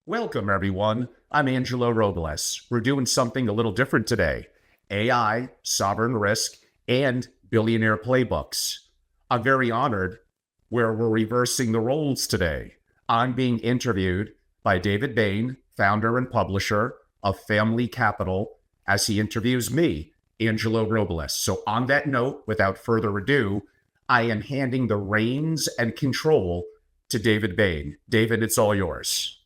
Welcome, everyone. I'm Angelo Robles. We're doing something a little different today. AI, sovereign risk, and billionaire playbooks. I'm very honored where we're reversing the roles today. I'm being interviewed by David Bain, founder and publisher of Family Capital, as he interviews me, Angelo Robles. So on that note, without further ado, I am handing the reins and control to David Bain. David, it's all yours.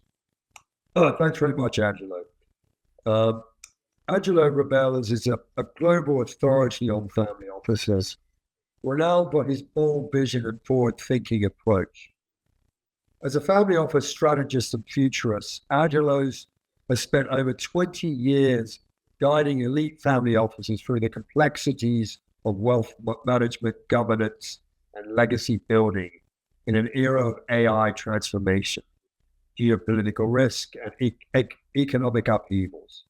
Thanks very much, Angelo. Angelo Robles is a global authority on family offices, renowned for his bold vision and forward-thinking approach. As a family office strategist and futurist, Angelo has spent over 20 years guiding elite family offices through the complexities of wealth management, governance, and legacy building in an era of AI transformation, geopolitical risk, and economic upheavals.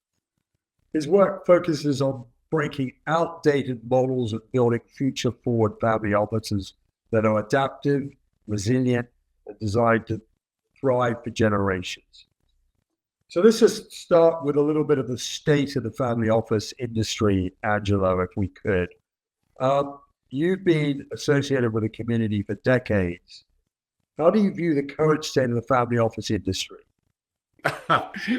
His work focuses on breaking outdated models and building future-forward family offices that are adaptive, resilient, and designed to thrive for generations. So let's just start with a little bit of the state of the family office industry, Angelo, if we could. You've been associated with the community for decades. How do you view the current state of the family office industry?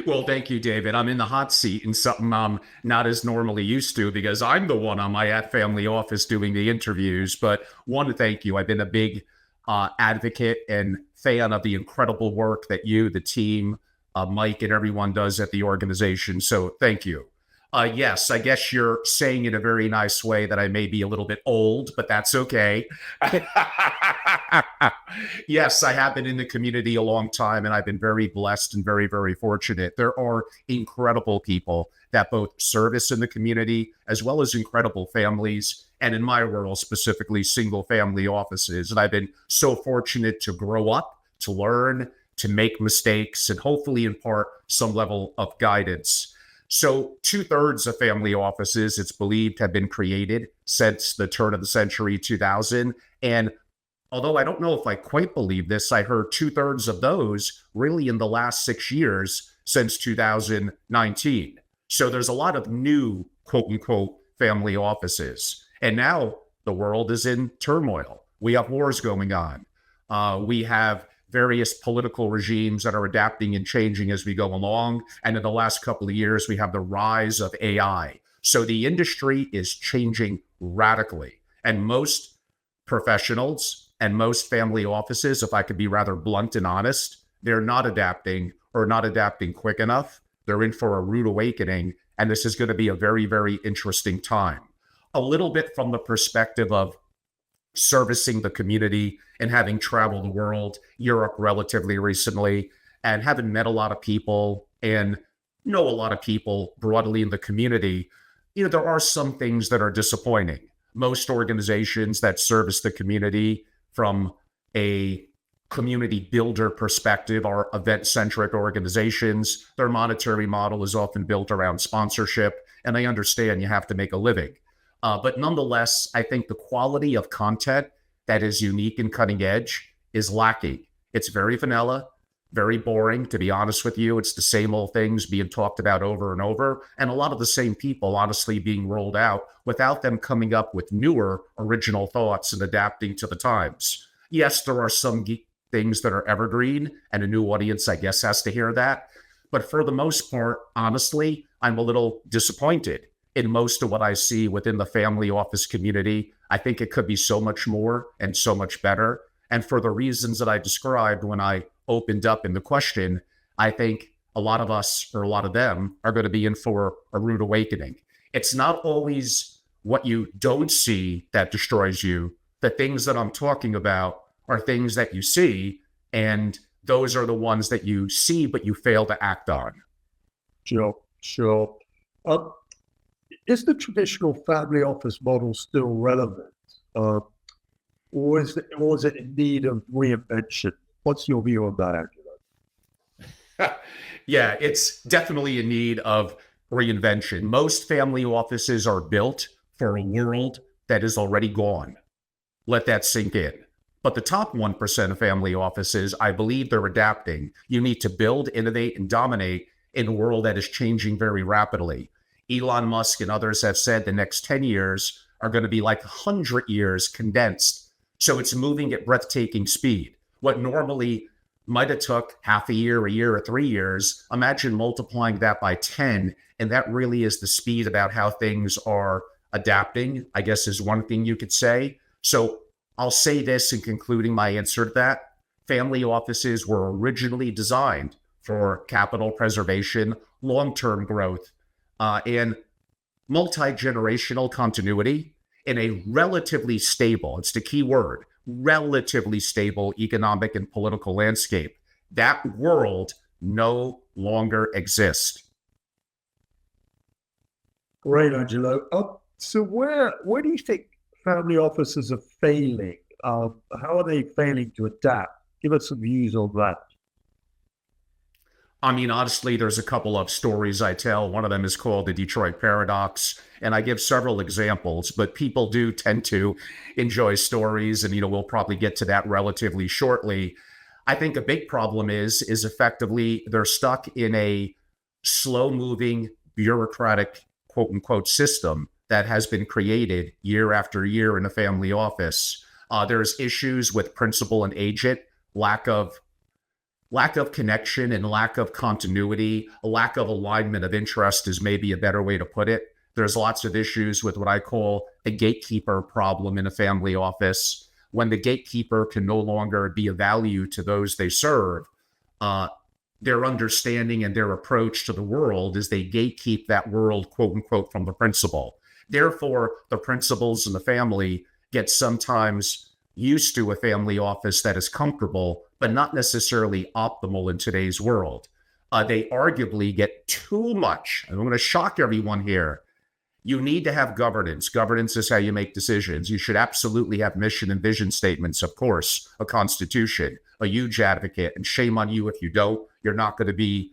Well, thank you, David. I'm in the hot seat and something I'm not as normally used to because I'm the one on my family office doing the interviews. But want to thank you. I've been a big advocate and fan of the incredible work that you, the team, Mike, and everyone does at the organization. So thank you. Yes, I guess you're saying in a very nice way that I may be a little bit old, but that's okay. Yes, I have been in the community a long time, and I've been very blessed and very, very fortunate. There are incredible people that both service in the community, as well as incredible families, and in my world, specifically single family offices. And I've been so fortunate to grow up, to learn, to make mistakes, and hopefully impart some level of guidance. So 2/3 of family offices, it's believed, have been created since the turn of the century 2000. And although I don't know if I quite believe this, I heard 2/3 of those really in the last 6 years since 2019. So there's a lot of new, quote unquote, family offices. And now the world is in turmoil. We have wars going on. We have various political regimes that are adapting and changing as we go along. And in the last couple of years, we have the rise of AI. So the industry is changing radically. And most professionals and most family offices, if I could be rather blunt and honest, they're not adapting or not adapting quick enough. They're in for a rude awakening. And this is going to be a very, very interesting time. A little bit from the perspective of servicing the community and having traveled the world, Europe relatively recently, and having met a lot of people and know a lot of people broadly in the community, there are some things that are disappointing. Most organizations that service the community from a community builder perspective are event-centric organizations. Their monetary model is often built around sponsorship, and I understand you have to make a living. But nonetheless, I think the quality of content that is unique and cutting edge is lacking. It's very vanilla, very boring. To be honest with you, it's the same old things being talked about over and over, and a lot of the same people, honestly, being rolled out without them coming up with newer, original thoughts and adapting to the times. Yes, there are some things that are evergreen, and a new audience, I guess, has to hear that. But for the most part, honestly, I'm a little disappointed in most of what I see within the family office community. I think it could be so much more and so much better. And for the reasons that I described when I opened up in the question, I think a lot of us, or a lot of them, are going to be in for a rude awakening. It's not always what you don't see that destroys you. The things that I'm talking about are things that you see, and those are the ones that you see, but you fail to act on. Sure. Is the traditional family office model still relevant, or is it in need of reinvention? What's your view on that, Angelo? Yeah, it's definitely in need of reinvention. Most family offices are built for a world that is already gone. Let that sink in. But the top 1% of family offices, I believe they're adapting. You need to build, innovate, and dominate in a world that is changing very rapidly. Elon Musk and others have said the next 10 years are going to be like 100 years condensed. So it's moving at breathtaking speed. What normally might have took half a year, or 3 years, imagine multiplying that by 10. And that really is the speed about how things are adapting, I guess is one thing you could say. So I'll say this in concluding my answer to that. Family offices were originally designed for capital preservation, long-term growth, and multi-generational continuity in a relatively stable, it's the key word, relatively stable economic and political landscape. That world no longer exists. Great, Angelo. So where do you think family offices are failing? How are they failing to adapt? Give us some views on that. I mean, honestly, there's a couple of stories I tell. One of them is called the Detroit Paradox, and I give several examples, but people do tend to enjoy stories, and, we'll probably get to that relatively shortly. I think a big problem is effectively they're stuck in a slow-moving, bureaucratic, quote-unquote, system that has been created year after year in a family office. There's issues with principal and agent, lack of connection and lack of continuity, a lack of alignment of interest is maybe a better way to put it. There's lots of issues with what I call the gatekeeper problem in a family office. When the gatekeeper can no longer be of value to those they serve, their understanding and their approach to the world is they gatekeep that world, quote unquote, from the principal. Therefore, the principals and the family get sometimes used to a family office that is comfortable, but not necessarily optimal in today's world. They arguably get too much. I'm going to shock everyone here. You need to have governance. Governance is how you make decisions. You should absolutely have mission and vision statements, of course, a constitution, a huge advocate, and shame on you if you don't. You're not going to be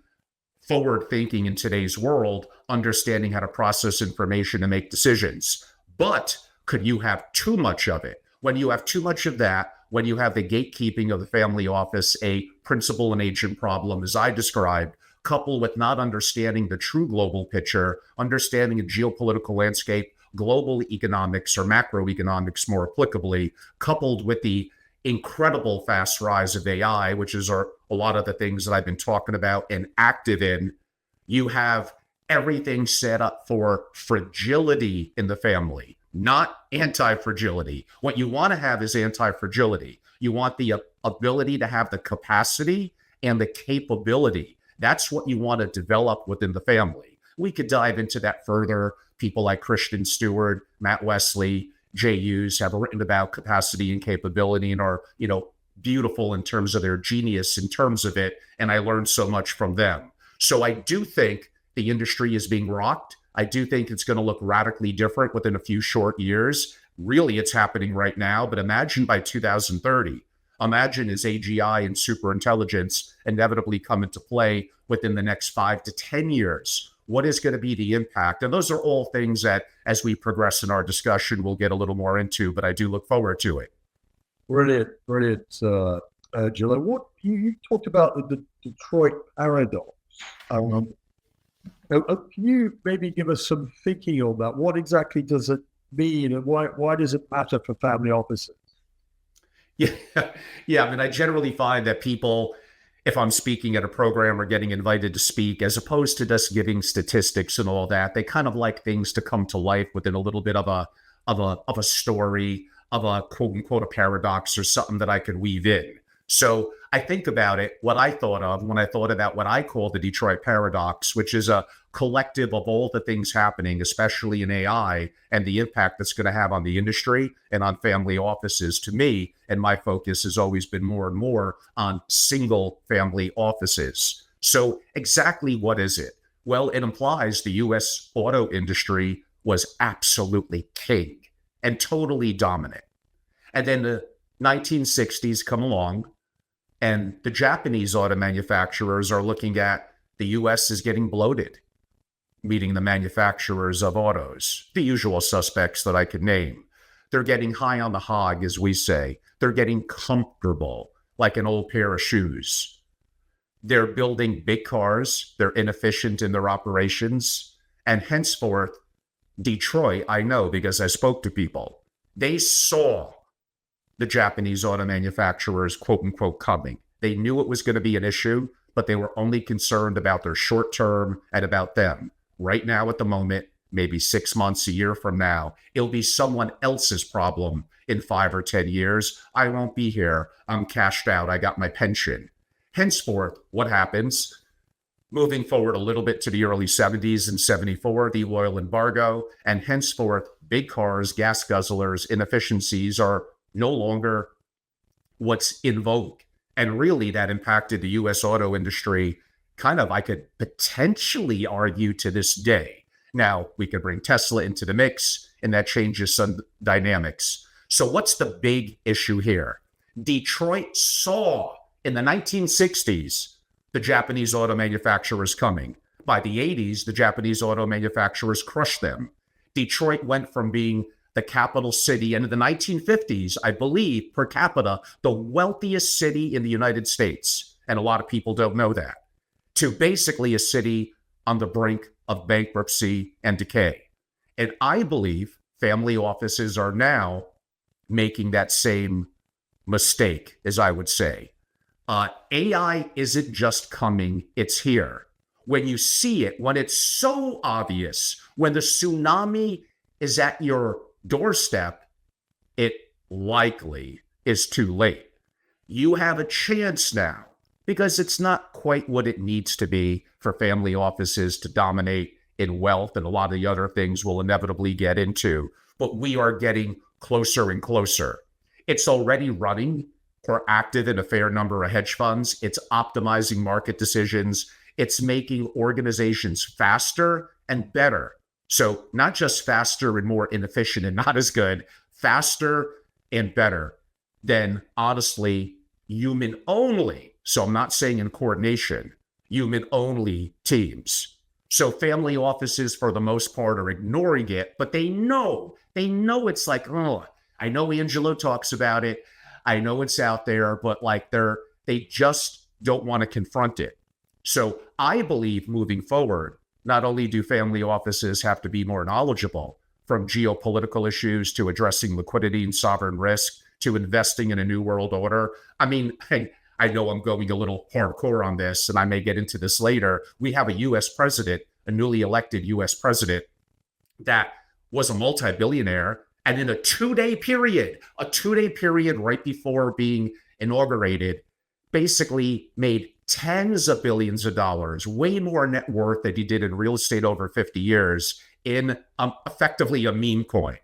forward thinking in today's world, understanding how to process information and make decisions. But could you have too much of it? When you have too much of that, when you have the gatekeeping of the family office, a principal and agent problem, as I described, coupled with not understanding the true global picture, understanding a geopolitical landscape, global economics or macroeconomics more applicably, coupled with the incredible fast rise of AI, which is a lot of the things that I've been talking about and active in, you have everything set up for fragility in the family, not anti-fragility. What you want to have is anti-fragility. You want the ability to have the capacity and the capability. That's what you want to develop within the family. We could dive into that further. People like Christian Stewart, Matt Wesley, Jay Hughes have written about capacity and capability and are, beautiful in terms of their genius in terms of it. And I learned so much from them. So I do think the industry is being rocked. I do think it's going to look radically different within a few short years. Really, it's happening right now. But imagine by 2030, imagine as AGI and superintelligence inevitably come into play within the next 5 to 10 years. What is going to be the impact? And those are all things that, as we progress in our discussion, we'll get a little more into, but I do look forward to it. Brilliant. Angelo, what you talked about the Detroit paradox. Can you maybe give us some thinking on that? What exactly does it mean, and why does it matter for family offices? Yeah. I mean, I generally find that people, if I'm speaking at a program or getting invited to speak, as opposed to just giving statistics and all that, they kind of like things to come to life within a little bit of a story, of a quote unquote a paradox or something that I could weave in. So I think about it, what I thought of when I thought about what I call the Detroit paradox, which is a collective of all the things happening, especially in AI, and the impact that's going to have on the industry and on family offices. To me, and my focus has always been more and more on single family offices. So exactly what is it? Well, it implies the US auto industry was absolutely king and totally dominant. And then the 1960s come along, and the Japanese auto manufacturers are looking at the US is getting bloated, meeting the manufacturers of autos, the usual suspects that I could name. They're getting high on the hog, as we say. They're getting comfortable, like an old pair of shoes. They're building big cars. They're inefficient in their operations. And henceforth, Detroit, I know because I spoke to people, they saw the Japanese auto manufacturers, quote unquote, coming. They knew it was going to be an issue, but they were only concerned about their short term and about them. Right now, at the moment, maybe 6 months, a year from now, it'll be someone else's problem in 5 or 10 years. I won't be here. I'm cashed out. I got my pension. Henceforth, what happens? Moving forward a little bit to the early 70s and 74, the oil embargo, and henceforth, big cars, gas guzzlers, inefficiencies are no longer what's in vogue. And really, that impacted the U.S. auto industry kind of, I could potentially argue, to this day. Now, we could bring Tesla into the mix, and that changes some dynamics. So what's the big issue here? Detroit saw in the 1960s the Japanese auto manufacturers coming. By the 80s, the Japanese auto manufacturers crushed them. Detroit went from being the capital city, and in the 1950s, I believe, per capita, the wealthiest city in the United States, and a lot of people don't know that, to basically a city on the brink of bankruptcy and decay. And I believe family offices are now making that same mistake, as I would say. AI isn't just coming, it's here. When you see it, when it's so obvious, when the tsunami is at your doorstep, it likely is too late. You have a chance now, because it's not quite what it needs to be for family offices to dominate in wealth and a lot of the other things we'll inevitably get into. But we are getting closer and closer. It's already running for active in a fair number of hedge funds. It's optimizing market decisions. It's making organizations faster and better. So not just faster and more inefficient and not as good, faster and better than, honestly, human only. So I'm not saying in coordination, human only teams. So family offices, for the most part, are ignoring it, but they know it's like, oh, I know Angelo talks about it. I know it's out there, but like they just don't want to confront it. So I believe moving forward, not only do family offices have to be more knowledgeable, from geopolitical issues to addressing liquidity and sovereign risk to investing in a new world order. I mean, I know I'm going a little hardcore on this, and I may get into this later. We have a U.S. president, a newly elected U.S. president, that was a multi-billionaire, and in a two-day period right before being inaugurated, basically made tens of billions of dollars, way more net worth than he did in real estate over 50 years in effectively a meme coin.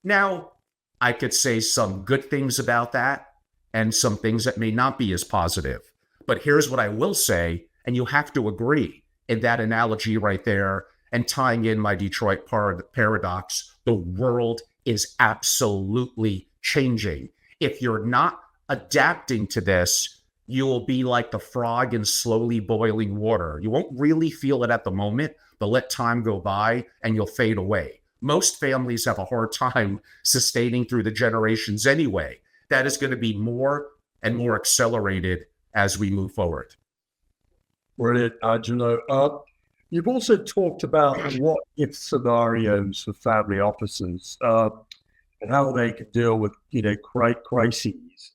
Now, I could say some good things about that and some things that may not be as positive. But here's what I will say, and you have to agree in that analogy right there, and tying in my Detroit paradox, the world is absolutely changing. If you're not adapting to this, you will be like the frog in slowly boiling water. You won't really feel it at the moment, but let time go by and you'll fade away. Most families have a hard time sustaining through the generations anyway. That is going to be more and more accelerated as we move forward. Brilliant, Angelo. You've also talked about what if scenarios for family offices and how they can deal with, crises.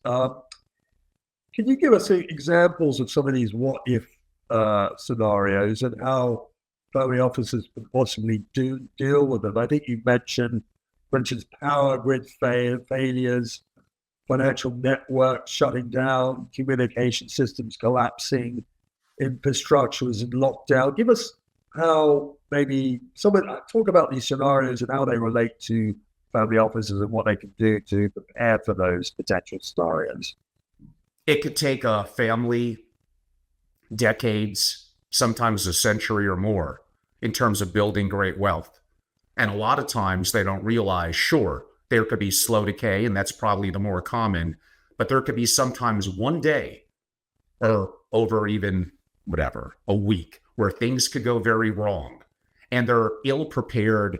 Can you give us examples of some of these what if scenarios and how family offices can possibly deal with them? I think you mentioned, for instance, power grid failures, financial networks shutting down, communication systems collapsing, infrastructure is in lockdown. Give us how talk about these scenarios and how they relate to family offices and what they can do to prepare for those potential scenarios. It could take a family decades, sometimes a century or more, in terms of building great wealth. And a lot of times they don't realize, sure, there could be slow decay, and that's probably the more common, but there could be sometimes one day or over even a week where things could go very wrong, and they're ill prepared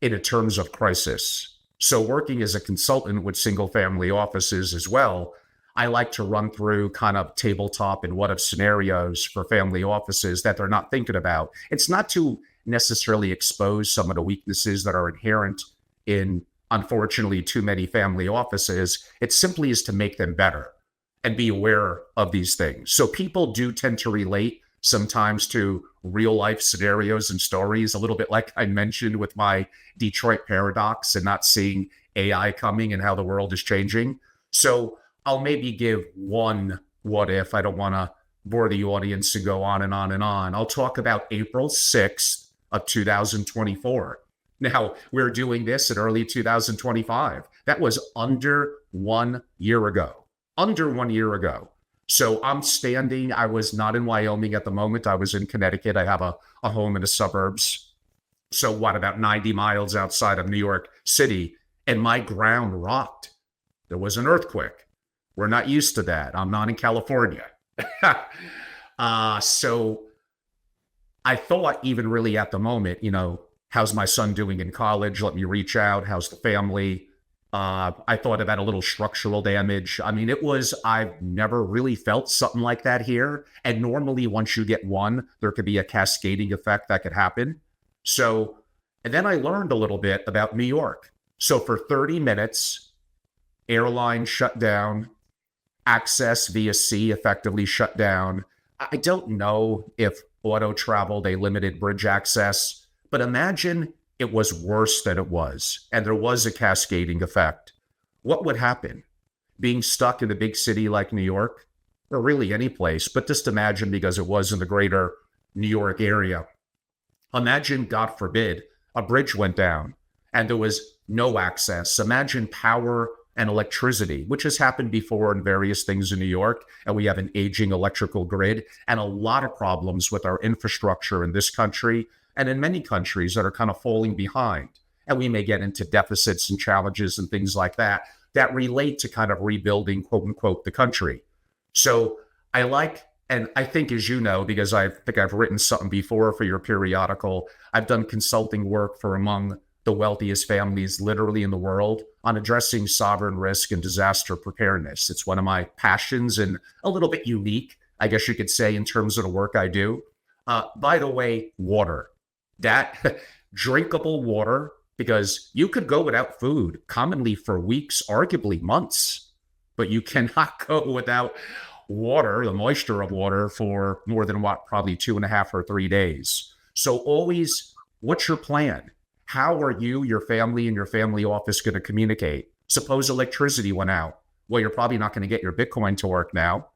in terms of crisis. So working as a consultant with single family offices as well, I like to run through kind of tabletop and what if scenarios for family offices that they're not thinking about. It's not to necessarily expose some of the weaknesses that are inherent in, unfortunately, too many family offices. It simply is to make them better and be aware of these things. So people do tend to relate sometimes to real life scenarios and stories, a little bit like I mentioned with my Detroit paradox and not seeing AI coming and how the world is changing. So I'll maybe give one what if. I don't want to bore the audience and go on and on and on. I'll talk about April 6th of 2024. Now, we're doing this in early 2025. That was under 1 year ago. Under 1 year ago. So I'm standing, I was not in Wyoming at the moment. I was in Connecticut. I have a home in the suburbs. So about 90 miles outside of New York City. And my ground rocked. There was an earthquake. We're not used to that. I'm not in California. So I thought even really at the moment, how's my son doing in college? Let me reach out. How's the family? I thought about a little structural damage. I mean, I've never really felt something like that here. And normally once you get one, there could be a cascading effect that could happen. So, and then I learned a little bit about New York. So for 30 minutes, airline shut down, access via sea effectively shut down. I don't know if auto travel, they limited bridge access, but imagine it was worse than it was, and there was a cascading effect. What would happen? Being stuck in a big city like New York, or really any place, but just imagine, because it was in the greater New York area. Imagine, God forbid, a bridge went down and there was no access. Imagine power and electricity, which has happened before in various things in New York, and we have an aging electrical grid and a lot of problems with our infrastructure in this country and in many countries that are kind of falling behind. And we may get into deficits and challenges and things like that relate to kind of rebuilding, quote unquote, the country. So I like, and I think, as you know, because I think I've written something before for your periodical, I've done consulting work for among the wealthiest families literally in the world on addressing sovereign risk and disaster preparedness. It's one of my passions and a little bit unique, I guess you could say, in terms of the work I do. By the way, water, that drinkable water, because you could go without food commonly for weeks, arguably months, but you cannot go without water, the moisture of water, for more than probably 2.5 or 3 days. So always, what's your plan? How are you, your family, and your family office going to communicate? Suppose electricity went out. Well, you're probably not going to get your Bitcoin to work now.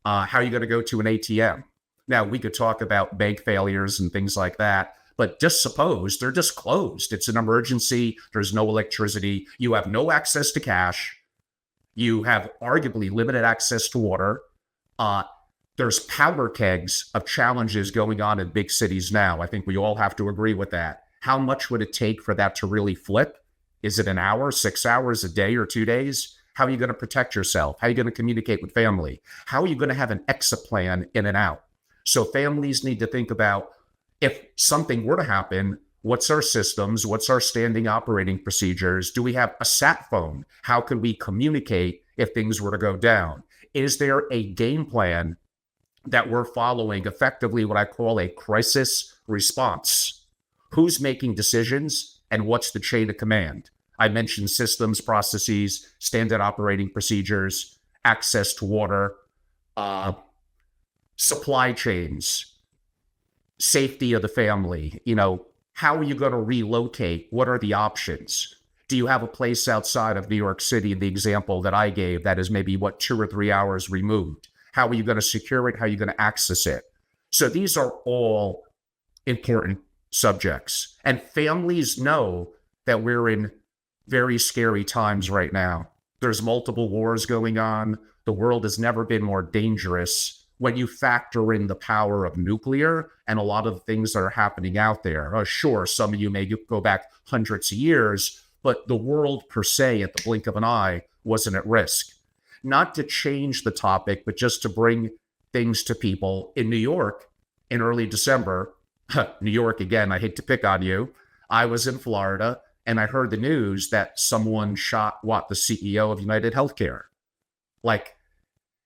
How are you going to go to an ATM? Now, we could talk about bank failures and things like that, but just suppose they're just closed. It's an emergency. There's no electricity. You have no access to cash. You have arguably limited access to water. There's powder kegs of challenges going on in big cities now. I think we all have to agree with that. How much would it take for that to really flip? Is it an hour, 6 hours, a day, or 2 days? How are you going to protect yourself? How are you going to communicate with family? How are you going to have an exit plan in and out? So families need to think about, if something were to happen, what's our systems? What's our standing operating procedures? Do we have a sat phone? How can we communicate if things were to go down? Is there a game plan that we're following, effectively what I call a crisis response? Who's making decisions and what's the chain of command? I mentioned systems, processes, standard operating procedures, access to water, supply chains, safety of the family. How are you going to relocate? What are the options? Do you have a place outside of New York City, the example that I gave, that is maybe 2 or 3 hours removed? How are you going to secure it? How are you going to access it? So these are all important subjects. And families know that we're in very scary times right now. There's multiple wars going on. The world has never been more dangerous when you factor in the power of nuclear and a lot of things that are happening out there. Sure, some of you may go back hundreds of years, but the world per se, at the blink of an eye, wasn't at risk. Not to change the topic, but just to bring things to people. In New York, in early December, New York again, I hate to pick on you, I was in Florida, and I heard the news that someone shot the CEO of United Healthcare. Like,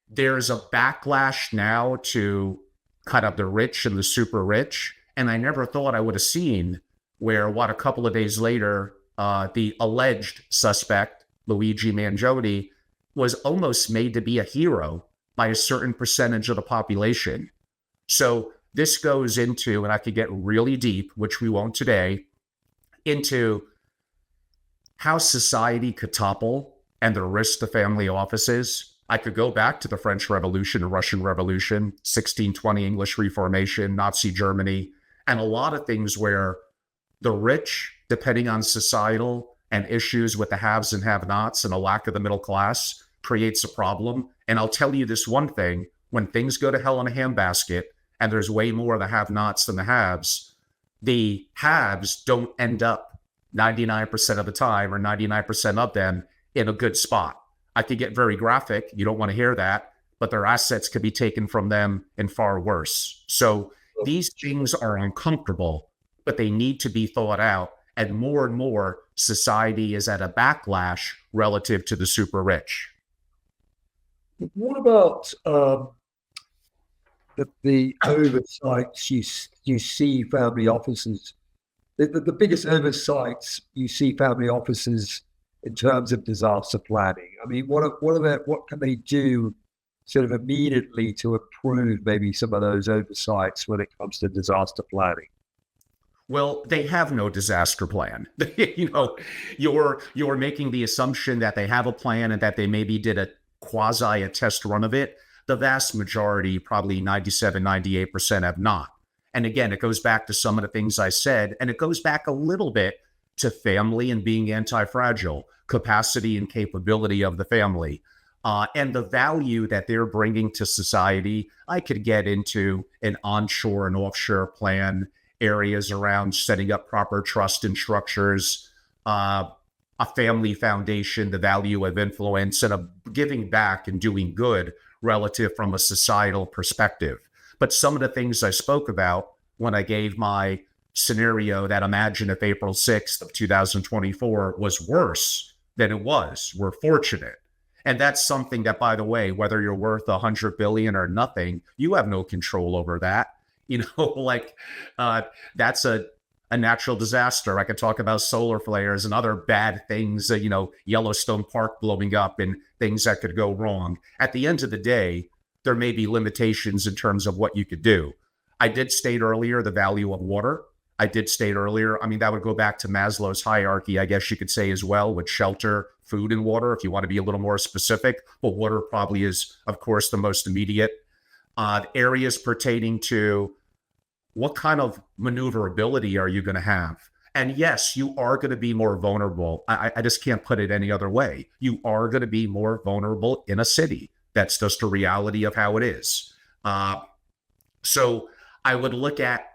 there's a backlash now to kind of the rich and the super rich. And I never thought I would have seen where, a couple of days later, the alleged suspect, Luigi Mangione, was almost made to be a hero by a certain percentage of the population. So this goes into, and I could get really deep, which we won't today, into how society could topple and the risk to family offices. I could go back to the French Revolution, the Russian Revolution, 1620 English Reformation, Nazi Germany, and a lot of things where the rich, depending on societal and issues with the haves and have-nots and a lack of the middle class, creates a problem. And I'll tell you this one thing, when things go to hell in a handbasket and there's way more of the have-nots than the haves don't end up 99% of the time or 99% of them in a good spot. I could get very graphic. You don't want to hear that, but their assets could be taken from them and far worse. So these things are uncomfortable, but they need to be thought out. And more society is at a backlash relative to the super rich. What about the oversights you see family offices? The biggest oversights you see family offices in terms of disaster planning. I mean, what can they do sort of immediately to improve maybe some of those oversights when it comes to disaster planning? Well, they have no disaster plan. You're making the assumption that they have a plan and that they maybe did a test run of it. The vast majority, probably 97, 98% have not. And again, it goes back to some of the things I said, and it goes back a little bit to family and being anti-fragile, capacity and capability of the family, and the value that they're bringing to society. I could get into an onshore and offshore plan, areas around setting up proper trust and structures, a family foundation, the value of influence, and of giving back and doing good relative from a societal perspective. But some of the things I spoke about when I gave my scenario that imagine if April 6th of 2024 was worse than it was, we're fortunate. And that's something that, by the way, whether you're worth 100 billion or nothing, you have no control over that. That's a natural disaster. I could talk about solar flares and other bad things, Yellowstone Park blowing up and things that could go wrong. At the end of the day, there may be limitations in terms of what you could do. I did state earlier the value of water. I did state earlier, that would go back to Maslow's hierarchy, I guess you could say as well, with shelter, food, and water, if you want to be a little more specific. But water probably is, of course, the most immediate. Areas pertaining to what kind of maneuverability are you going to have? And yes, you are going to be more vulnerable. I just can't put it any other way. You are going to be more vulnerable in a city. That's just a reality of how it is. So I would look at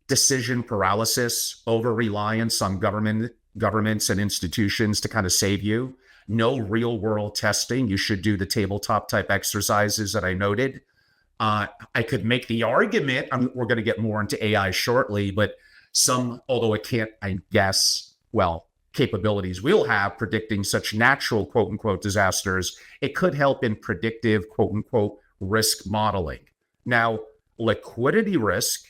decision paralysis, over-reliance on governments and institutions to kind of save you. No real-world testing. You should do the tabletop type exercises that I noted. I could make the argument, we're going to get more into AI shortly, but although it can't, I guess, capabilities we'll have predicting such natural, quote unquote, disasters, it could help in predictive, quote unquote, risk modeling. Now, liquidity risk,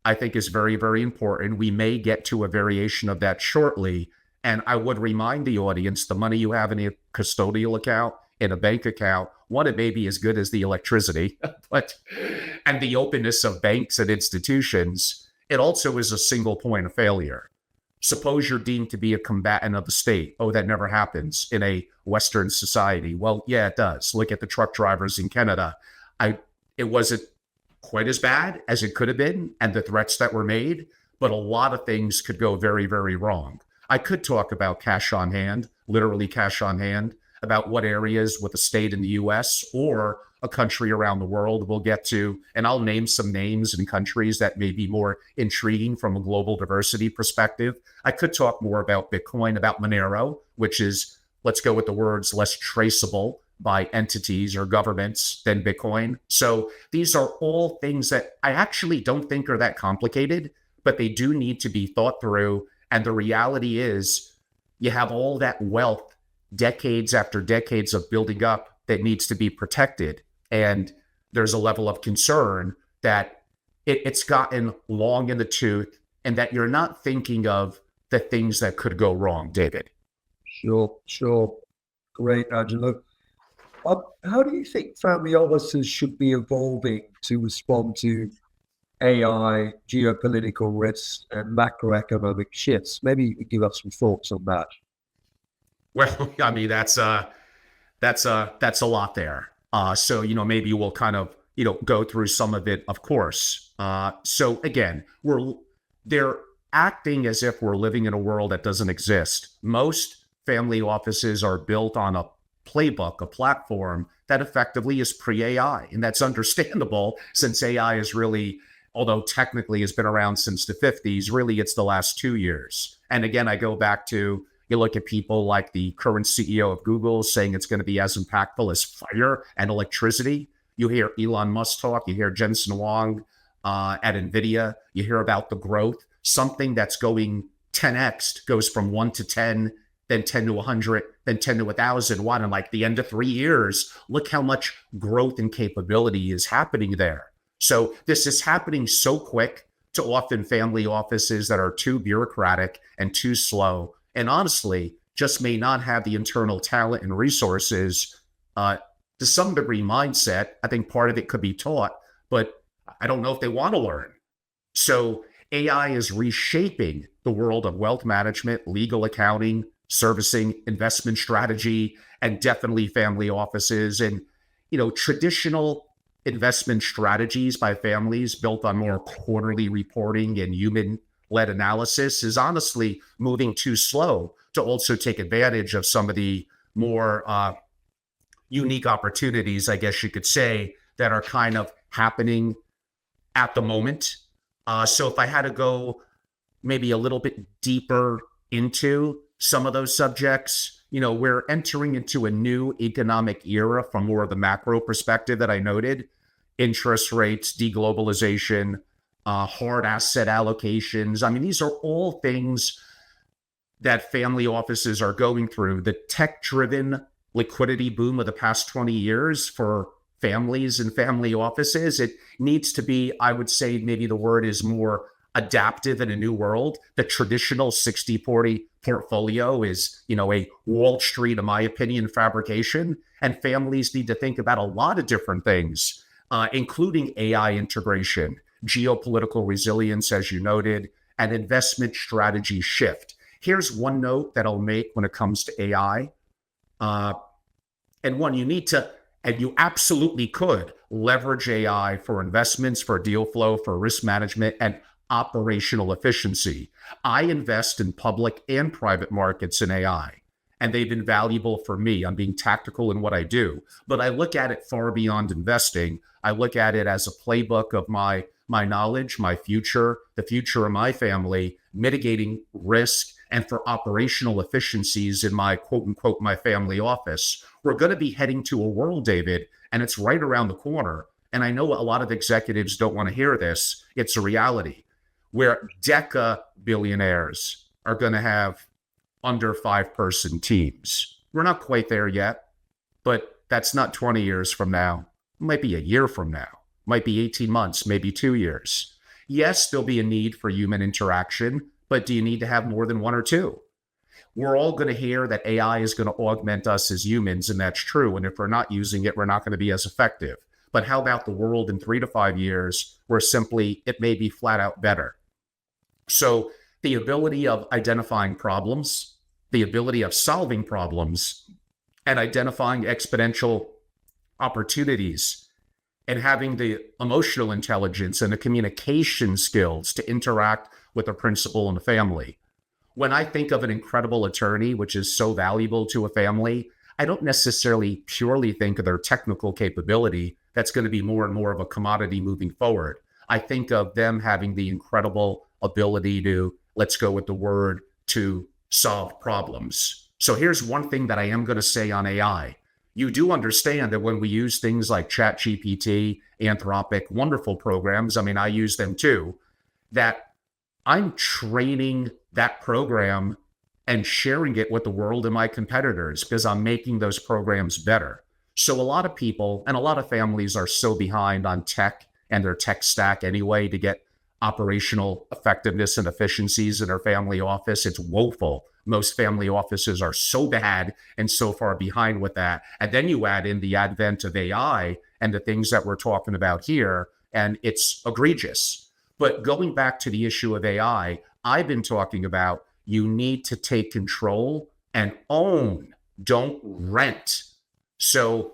I think, is very, very important. We may get to a variation of that shortly. And I would remind the audience, the money you have in a custodial account, in a bank account, one, it may be as good as the electricity, and the openness of banks and institutions, it also is a single point of failure. Suppose you're deemed to be a combatant of the state. Oh, that never happens in a Western society. Well, yeah, it does. Look at the truck drivers in Canada. It wasn't quite as bad as it could have been, and the threats that were made, but a lot of things could go very, very wrong. I could talk about cash on hand, literally cash on hand, about what areas with a state in the US or a country around the world we'll get to. And I'll name some names and countries that may be more intriguing from a global diversity perspective. I could talk more about Bitcoin, about Monero, which is, let's go with the words, less traceable by entities or governments than Bitcoin. So these are all things that I actually don't think are that complicated, but they do need to be thought through. And the reality is, you have all that wealth, decades after decades of building up that needs to be protected. And there's a level of concern that it's gotten long in the tooth and that you're not thinking of the things that could go wrong, David. Sure. Great, Angelo. How do you think family offices should be evolving to respond to AI, geopolitical risks, and macroeconomic shifts? Maybe you could give us some thoughts on that. Well, I mean, that's a lot there. So, maybe we'll kind of, go through some of it, of course. So again, they're acting as if we're living in a world that doesn't exist. Most family offices are built on a playbook, a platform that effectively is pre-AI. And that's understandable since AI is really, although technically has been around since the 50s, really it's the last 2 years. And again, I go back to, you look at people like the current CEO of Google saying it's going to be as impactful as fire and electricity. You hear Elon Musk talk, you hear Jensen Huang at NVIDIA, you hear about the growth. Something that's going 10x goes from 1 to 10, then 10 to 100, then 10 to 1,000. What, in like the end of 3 years, look how much growth and capability is happening there. So this is happening so quick to often family offices that are too bureaucratic and too slow, and honestly, just may not have the internal talent and resources, to some degree mindset. I think part of it could be taught, but I don't know if they want to learn. So AI is reshaping the world of wealth management, legal accounting, servicing, investment strategy, and definitely family offices. And, traditional investment strategies by families built on more quarterly reporting and human-led analysis is honestly moving too slow to also take advantage of some of the more unique opportunities, I guess you could say, that are kind of happening at the moment. So if I had to go maybe a little bit deeper into some of those subjects, we're entering into a new economic era from more of the macro perspective that I noted: interest rates, deglobalization, hard asset allocations. I mean, these are all things that family offices are going through. The tech-driven liquidity boom of the past 20 years for families and family offices, it needs to be, I would say, maybe the word is more adaptive in a new world. The traditional 60-40 portfolio is, a Wall Street, in my opinion, fabrication. And families need to think about a lot of different things, including AI integration, geopolitical resilience, as you noted, and investment strategy shift. Here's one note that I'll make when it comes to AI. And one, you need to, and you absolutely could, leverage AI for investments, for deal flow, for risk management, and operational efficiency. I invest in public and private markets in AI, and they've been valuable for me. I'm being tactical in what I do, but I look at it far beyond investing. I look at it as a playbook of my knowledge, my future, the future of my family, mitigating risk, and for operational efficiencies in my quote unquote, my family office. We're going to be heading to a world, David, and it's right around the corner. And I know a lot of executives don't want to hear this. It's a reality where deca billionaires are going to have under 5-person teams. We're not quite there yet, but that's not 20 years from now. It might be a year from now, might be 18 months, maybe 2 years. Yes, there'll be a need for human interaction, but do you need to have more than one or two? We're all going to hear that AI is going to augment us as humans, and that's true. And if we're not using it, we're not going to be as effective. But how about the world in 3 to 5 years where simply it may be flat out better? So the ability of identifying problems, the ability of solving problems, and identifying exponential opportunities, and having the emotional intelligence and the communication skills to interact with a principal and a family. When I think of an incredible attorney, which is so valuable to a family, I don't necessarily purely think of their technical capability. That's going to be more and more of a commodity moving forward. I think of them having the incredible ability to, let's go with the word, to solve problems. So here's one thing that I am going to say on AI. You do understand that when we use things like ChatGPT, Anthropic, wonderful programs, I mean, I use them too, that I'm training that program and sharing it with the world and my competitors because I'm making those programs better. So a lot of people and a lot of families are so behind on tech and their tech stack anyway to get operational effectiveness and efficiencies in their family office. It's woeful. Most family offices are so bad and so far behind with that. And then you add in the advent of AI and the things that we're talking about here, and it's egregious. But going back to the issue of AI, I've been talking about you need to take control and own, don't rent. So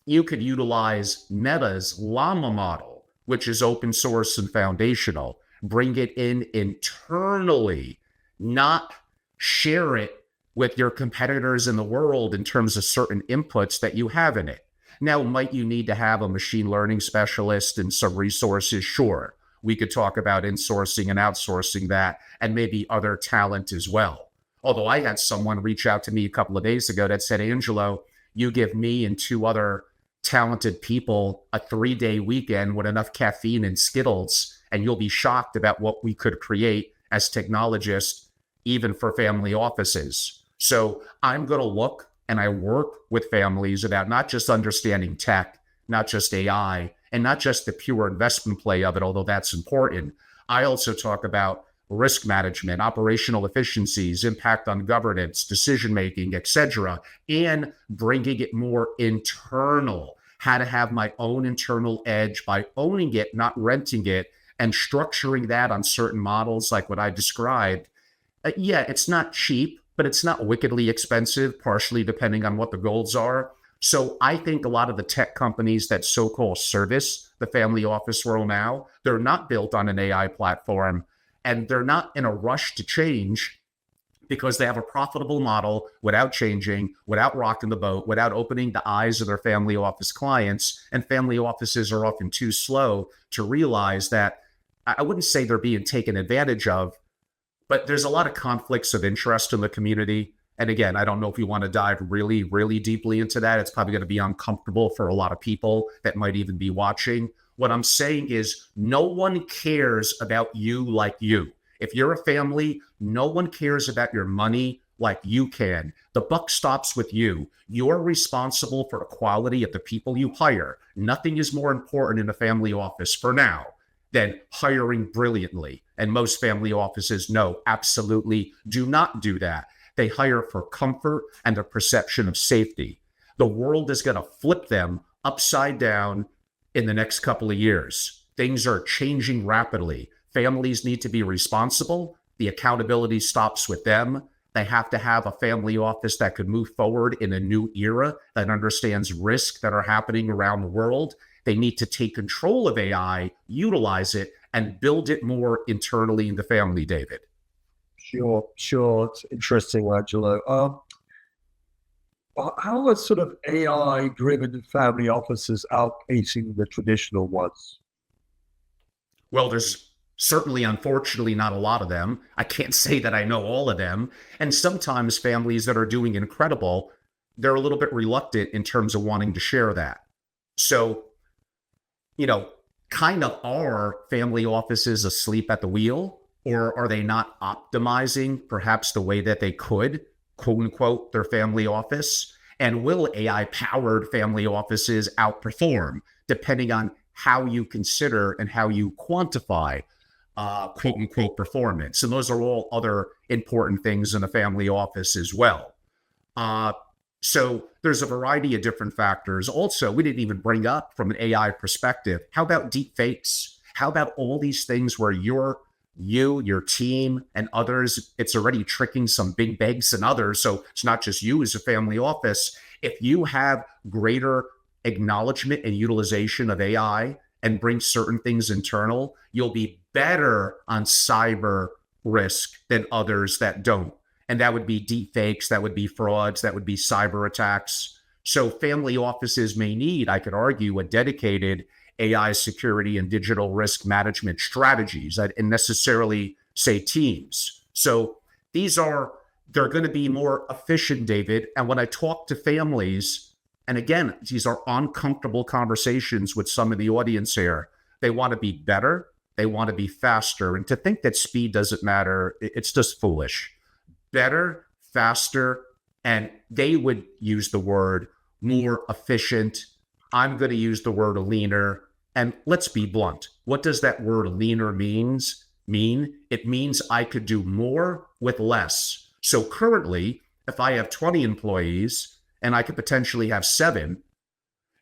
you could utilize Meta's Llama model, which is open source and foundational, bring it in internally, not share it with your competitors in the world in terms of certain inputs that you have in it. Now, might you need to have a machine learning specialist and some resources? Sure. We could talk about insourcing and outsourcing that and maybe other talent as well. Although I had someone reach out to me a couple of days ago that said, Angelo, you give me and two other talented people a 3-day weekend with enough caffeine and Skittles, and you'll be shocked about what we could create as technologists, even for family offices. So I'm going to look and I work with families about not just understanding tech, not just AI, and not just the pure investment play of it, although that's important. I also talk about risk management, operational efficiencies, impact on governance, decision-making, etc., and bringing it more internal, how to have my own internal edge by owning it, not renting it, and structuring that on certain models like what I described. Yeah, it's not cheap, but it's not wickedly expensive, partially depending on what the goals are. So I think a lot of the tech companies that so-called service the family office world now, they're not built on an AI platform, and they're not in a rush to change because they have a profitable model without changing, without rocking the boat, without opening the eyes of their family office clients. And family offices are often too slow to realize that, I wouldn't say they're being taken advantage of, but there's a lot of conflicts of interest in the community. And again, I don't know if you want to dive really, really deeply into that. It's probably going to be uncomfortable for a lot of people that might even be watching. What I'm saying is no one cares about you like you. If you're a family, no one cares about your money like you can. The buck stops with you. You're responsible for the quality of the people you hire. Nothing is more important in a family office for now than hiring brilliantly. And most family offices, no, absolutely do not do that. They hire for comfort and the perception of safety. The world is going to flip them upside down in the next couple of years. Things are changing rapidly. Families need to be responsible. The accountability stops with them. They have to have a family office that could move forward in a new era that understands risks that are happening around the world. They need to take control of AI, utilize it, and build it more internally in the family, David. Sure. It's interesting, Angelo. How are sort of AI-driven family offices outpacing the traditional ones? Well, there's certainly, unfortunately, not a lot of them. I can't say that I know all of them. And sometimes families that are doing incredible, they're a little bit reluctant in terms of wanting to share that. So, kind of are family offices asleep at the wheel? Or are they not optimizing perhaps the way that they could, quote unquote, their family office? And will AI powered family offices outperform, depending on how you consider and how you quantify, quote unquote, performance? And those are all other important things in a family office as well. So there's a variety of different factors. Also, we didn't even bring up from an AI perspective, how about deep fakes? How about all these things where your team, and others, it's already tricking some big banks and others. So it's not just you as a family office. If you have greater acknowledgement and utilization of AI and bring certain things internal, you'll be better on cyber risk than others that don't. And that would be deep fakes, that would be frauds, that would be cyber attacks. So family offices may need, I could argue, a dedicated AI security and digital risk management strategies, and necessarily say teams. So they're going to be more efficient, David. And when I talk to families, and again, these are uncomfortable conversations with some of the audience here, they want to be better, they want to be faster. And to think that speed doesn't matter, it's just foolish. better, faster, and they would use the word more efficient. I'm going to use the word leaner. And let's be blunt. What does that word leaner mean? It means I could do more with less. So currently, if I have 20 employees and I could potentially have 7,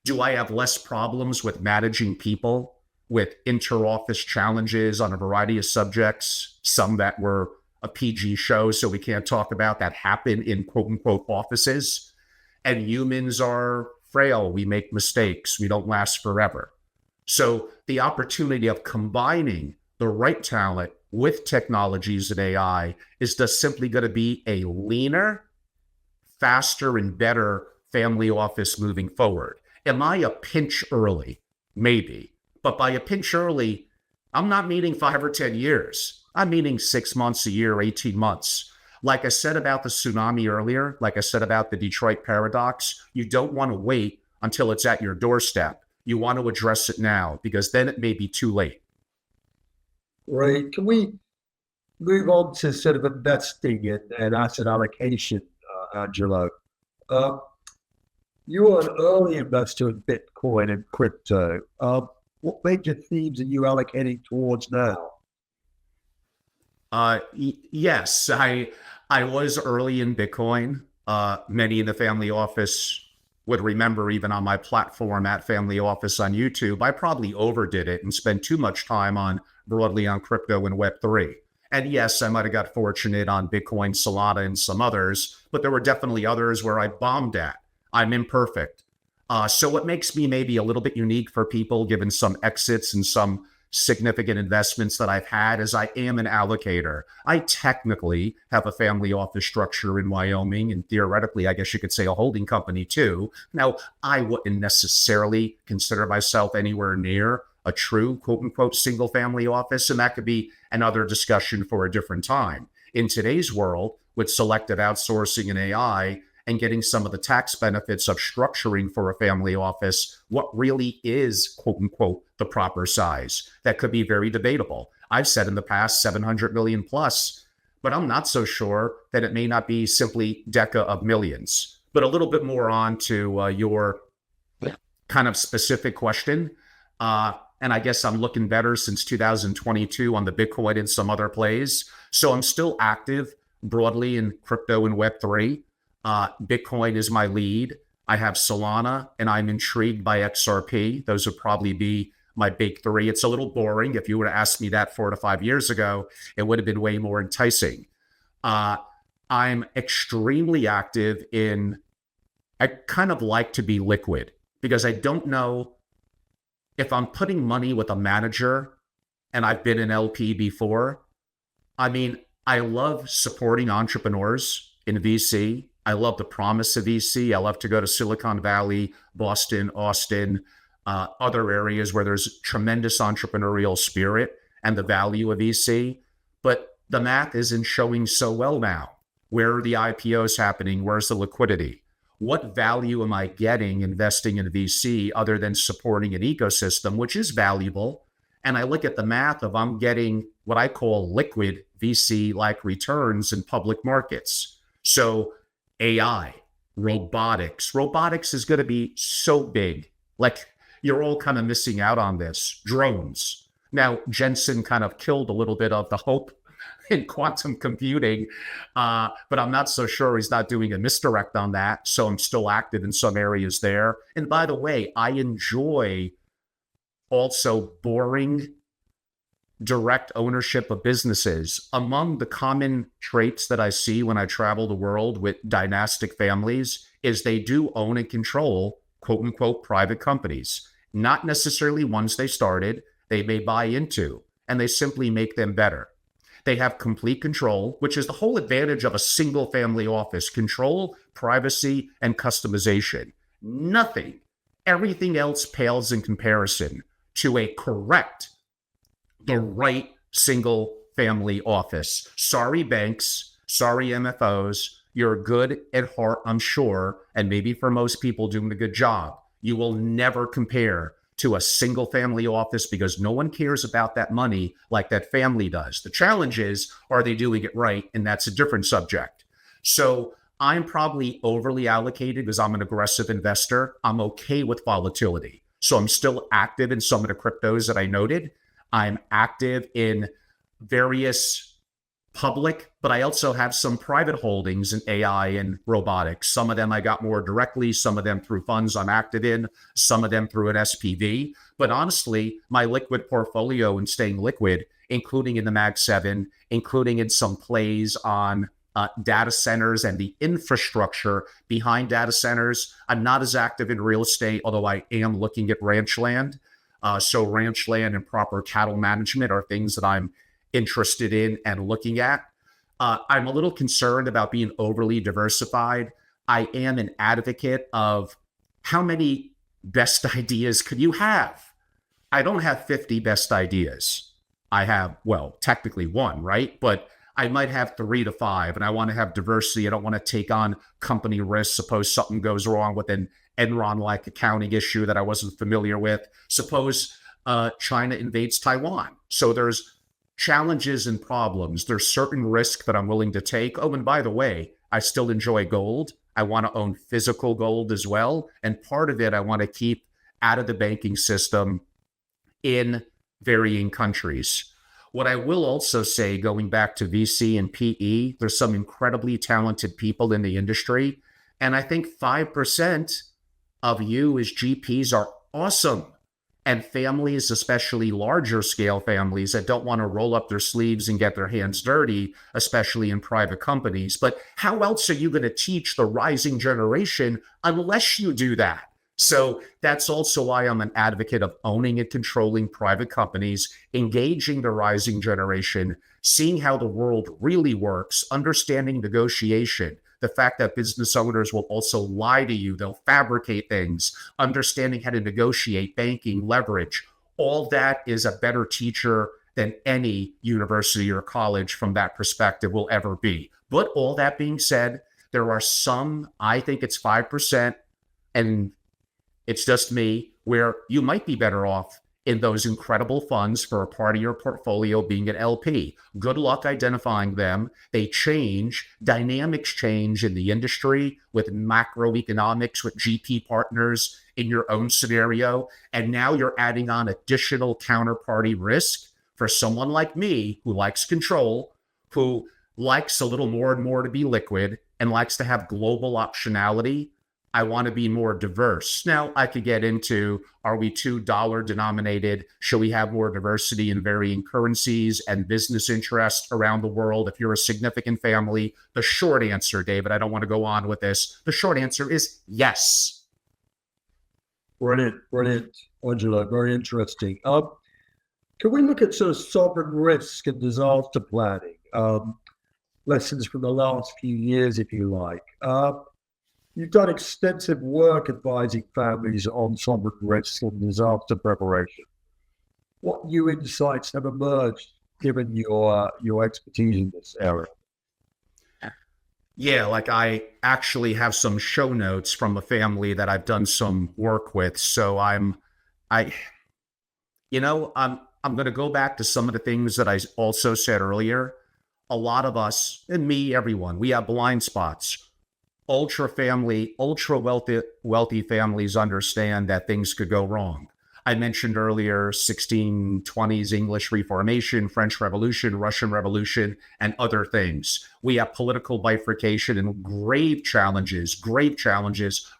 do I have less problems with managing people, with inter-office challenges on a variety of subjects, some that were a PG show, so we can't talk about, that happen in quote unquote offices? And humans are frail. We make mistakes. We don't last forever. So the opportunity of combining the right talent with technologies and AI is just simply going to be a leaner, faster, and better family office moving forward. Am I a pinch early? Maybe. But by a pinch early, I'm not meaning 5 or 10 years. I'm meaning 6 months, a year, 18 months. Like I said about the tsunami earlier, like I said about the Detroit paradox, you don't want to wait until it's at your doorstep. You want to address it now, because then it may be too late. Right. Can we move on to sort of investing and asset allocation, Angelo? You are an early investor in Bitcoin and crypto. What major themes are you allocating towards now? Yes, I was early in Bitcoin. Many in the family office would remember, even on my platform at Family Office on YouTube, I probably overdid it and spent too much time broadly on crypto and Web3. And yes, I might have got fortunate on Bitcoin, Solana, and some others, but there were definitely others where I bombed at. I'm imperfect. So what makes me maybe a little bit unique for people, given some exits and some significant investments that I've had, is I am an allocator. I technically have a family office structure in Wyoming, and theoretically, I guess you could say a holding company too. Now, I wouldn't necessarily consider myself anywhere near a true quote unquote single family office, and that could be another discussion for a different time. In today's world, with selective outsourcing and AI, and getting some of the tax benefits of structuring for a family office, what really is, quote unquote, the proper size? That could be very debatable. I've said in the past 700 million plus, but I'm not so sure that it may not be simply deca of millions. But a little bit more on to your kind of specific question. And I guess I'm looking better since 2022 on the Bitcoin and some other plays. So I'm still active broadly in crypto and Web3. Bitcoin is my lead. I have Solana, and I'm intrigued by XRP. Those would probably be my big 3. It's a little boring. If you were to ask me that 4 to 5 years ago, it would have been way more enticing. I'm extremely active I kind of like to be liquid, because I don't know if I'm putting money with a manager, and I've been an LP before. I mean, I love supporting entrepreneurs in VC. I love the promise of VC. I love to go to Silicon Valley, Boston, Austin, other areas where there's tremendous entrepreneurial spirit and the value of VC. But the math isn't showing so well now. Where are the IPOs happening? Where's the liquidity? What value am I getting investing in VC other than supporting an ecosystem, which is valuable? And I look at the math of I'm getting what I call liquid VC-like returns in public markets. So AI, robotics. Robotics is going to be so big. Like, you're all kind of missing out on this. Drones. Now, Jensen kind of killed a little bit of the hope in quantum computing, but I'm not so sure he's not doing a misdirect on that. So I'm still active in some areas there. And by the way, I enjoy also boring direct ownership of businesses. Among the common traits that I see when I travel the world with dynastic families is they do own and control, quote unquote, private companies. Not necessarily ones they started, they may buy into, and they simply make them better. They have complete control, which is the whole advantage of a single family office: control, privacy, and customization. Nothing, everything else pales in comparison to a correct, the right single family office. Sorry, banks. Sorry, MFOs. You're good at heart, I'm sure, and maybe for most people doing a good job. You will never compare to a single family office, because no one cares about that money like that family does. The challenge is, are they doing it right? And that's a different subject. So I'm probably overly allocated because I'm an aggressive investor. I'm okay with volatility. So I'm still active in some of the cryptos that I noted. I'm active in various public, but I also have some private holdings in AI and robotics. Some of them I got more directly, some of them through funds I'm active in, some of them through an SPV. But honestly, my liquid portfolio and staying liquid, including in the Mag 7, including in some plays on data centers and the infrastructure behind data centers. I'm not as active in real estate, although I am looking at ranch land. So ranch land and proper cattle management are things that I'm interested in and looking at. I'm a little concerned about being overly diversified. I am an advocate of how many best ideas could you have? I don't have 50 best ideas. I have, well, technically one, right? But I might have 3 to 5, and I want to have diversity. I don't want to take on company risks. Suppose something goes wrong with an Enron-like accounting issue that I wasn't familiar with. Suppose China invades Taiwan. So there's challenges and problems. There's certain risk that I'm willing to take. Oh, and by the way, I still enjoy gold. I want to own physical gold as well. And part of it I want to keep out of the banking system in varying countries. What I will also say, going back to VC and PE, there's some incredibly talented people in the industry. And I think 5% of you as GPs are awesome. And families, especially larger scale families that don't want to roll up their sleeves and get their hands dirty, especially in private companies. But how else are you going to teach the rising generation unless you do that? So that's also why I'm an advocate of owning and controlling private companies, engaging the rising generation, seeing how the world really works, understanding negotiation, the fact that business owners will also lie to you, they'll fabricate things, understanding how to negotiate, banking, leverage. All that is a better teacher than any university or college from that perspective will ever be. But all that being said, there are some, I think it's 5%, and it's just me, where you might be better off in those incredible funds for a part of your portfolio being an LP. Good luck identifying them. They change, dynamics change in the industry with macroeconomics, with GP partners in your own scenario. And now you're adding on additional counterparty risk for someone like me who likes control, who likes a little more and more to be liquid and likes to have global optionality. I want to be more diverse. Now, I could get into, are we too dollar denominated? Should we have more diversity in varying currencies and business interests around the world? If you're a significant family, the short answer, David, I don't want to go on with this. The short answer is yes. Brilliant, Angelo. Very interesting. Can we look at sort of sovereign risk and disaster planning? Lessons from the last few years, if you like. You've done extensive work advising families on sovereign risk and disaster preparation. What new insights have emerged given your expertise in this area? Yeah, like I actually have some show notes from a family that I've done some work with. So I'm going to go back to some of the things that I also said earlier. A lot of us, and me, everyone, we have blind spots. Ultra wealthy families understand that things could go wrong. I mentioned earlier 1620s English Reformation, French Revolution, Russian Revolution, and other things. We have political bifurcation and grave challenges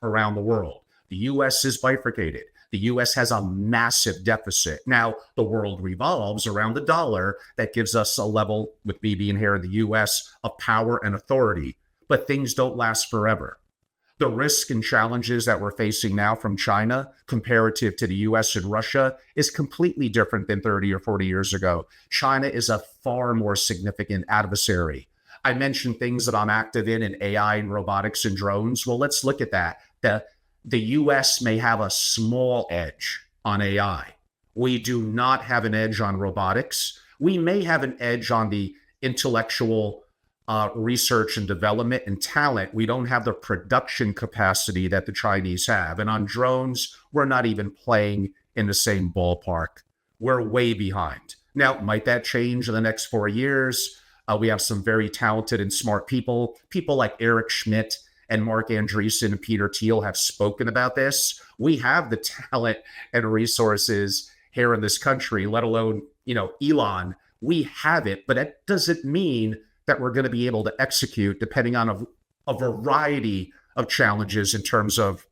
around the world. The U.S. is bifurcated. The U.S. has a massive deficit. Now, the world revolves around the dollar. That gives us a level, with me being here in the U.S., of power and authority. But things don't last forever. The risks and challenges that we're facing now from China comparative to the US and Russia is completely different than 30 or 40 years ago. China is a far more significant adversary. I mentioned things that I'm active in AI and robotics and drones. Well, let's look at that. The US may have a small edge on AI. We do not have an edge on robotics. We may have an edge on the intellectual research and development and talent. We don't have the production capacity that the Chinese have. And on drones, we're not even playing in the same ballpark. We're way behind. Now, might that change in the next 4 years? We have some very talented and smart people. People like Eric Schmidt and Mark Andreessen and Peter Thiel have spoken about this. We have the talent and resources here in this country, let alone, Elon. We have it, but that doesn't mean that we're going to be able to execute depending on a variety of challenges in terms of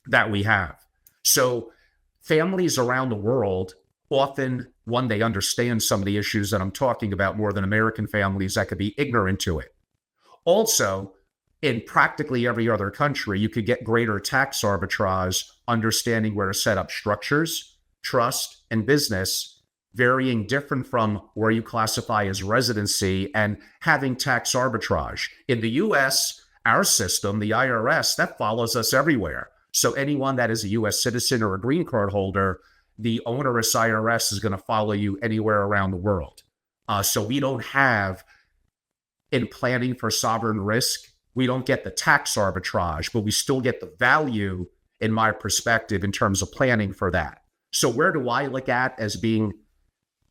that we have. So families around the world often, one, they understand some of the issues that I'm talking about more than American families that could be ignorant to it. Also, in practically every other country, you could get greater tax arbitrage, understanding where to set up structures, trust, and business, varying different from where you classify as residency and having tax arbitrage. In the US, our system, the IRS, that follows us everywhere. So anyone that is a US citizen or a green card holder, the onerous IRS is going to follow you anywhere around the world. So we don't have, in planning for sovereign risk, we don't get the tax arbitrage, but we still get the value, in my perspective, in terms of planning for that. So where do I look at as being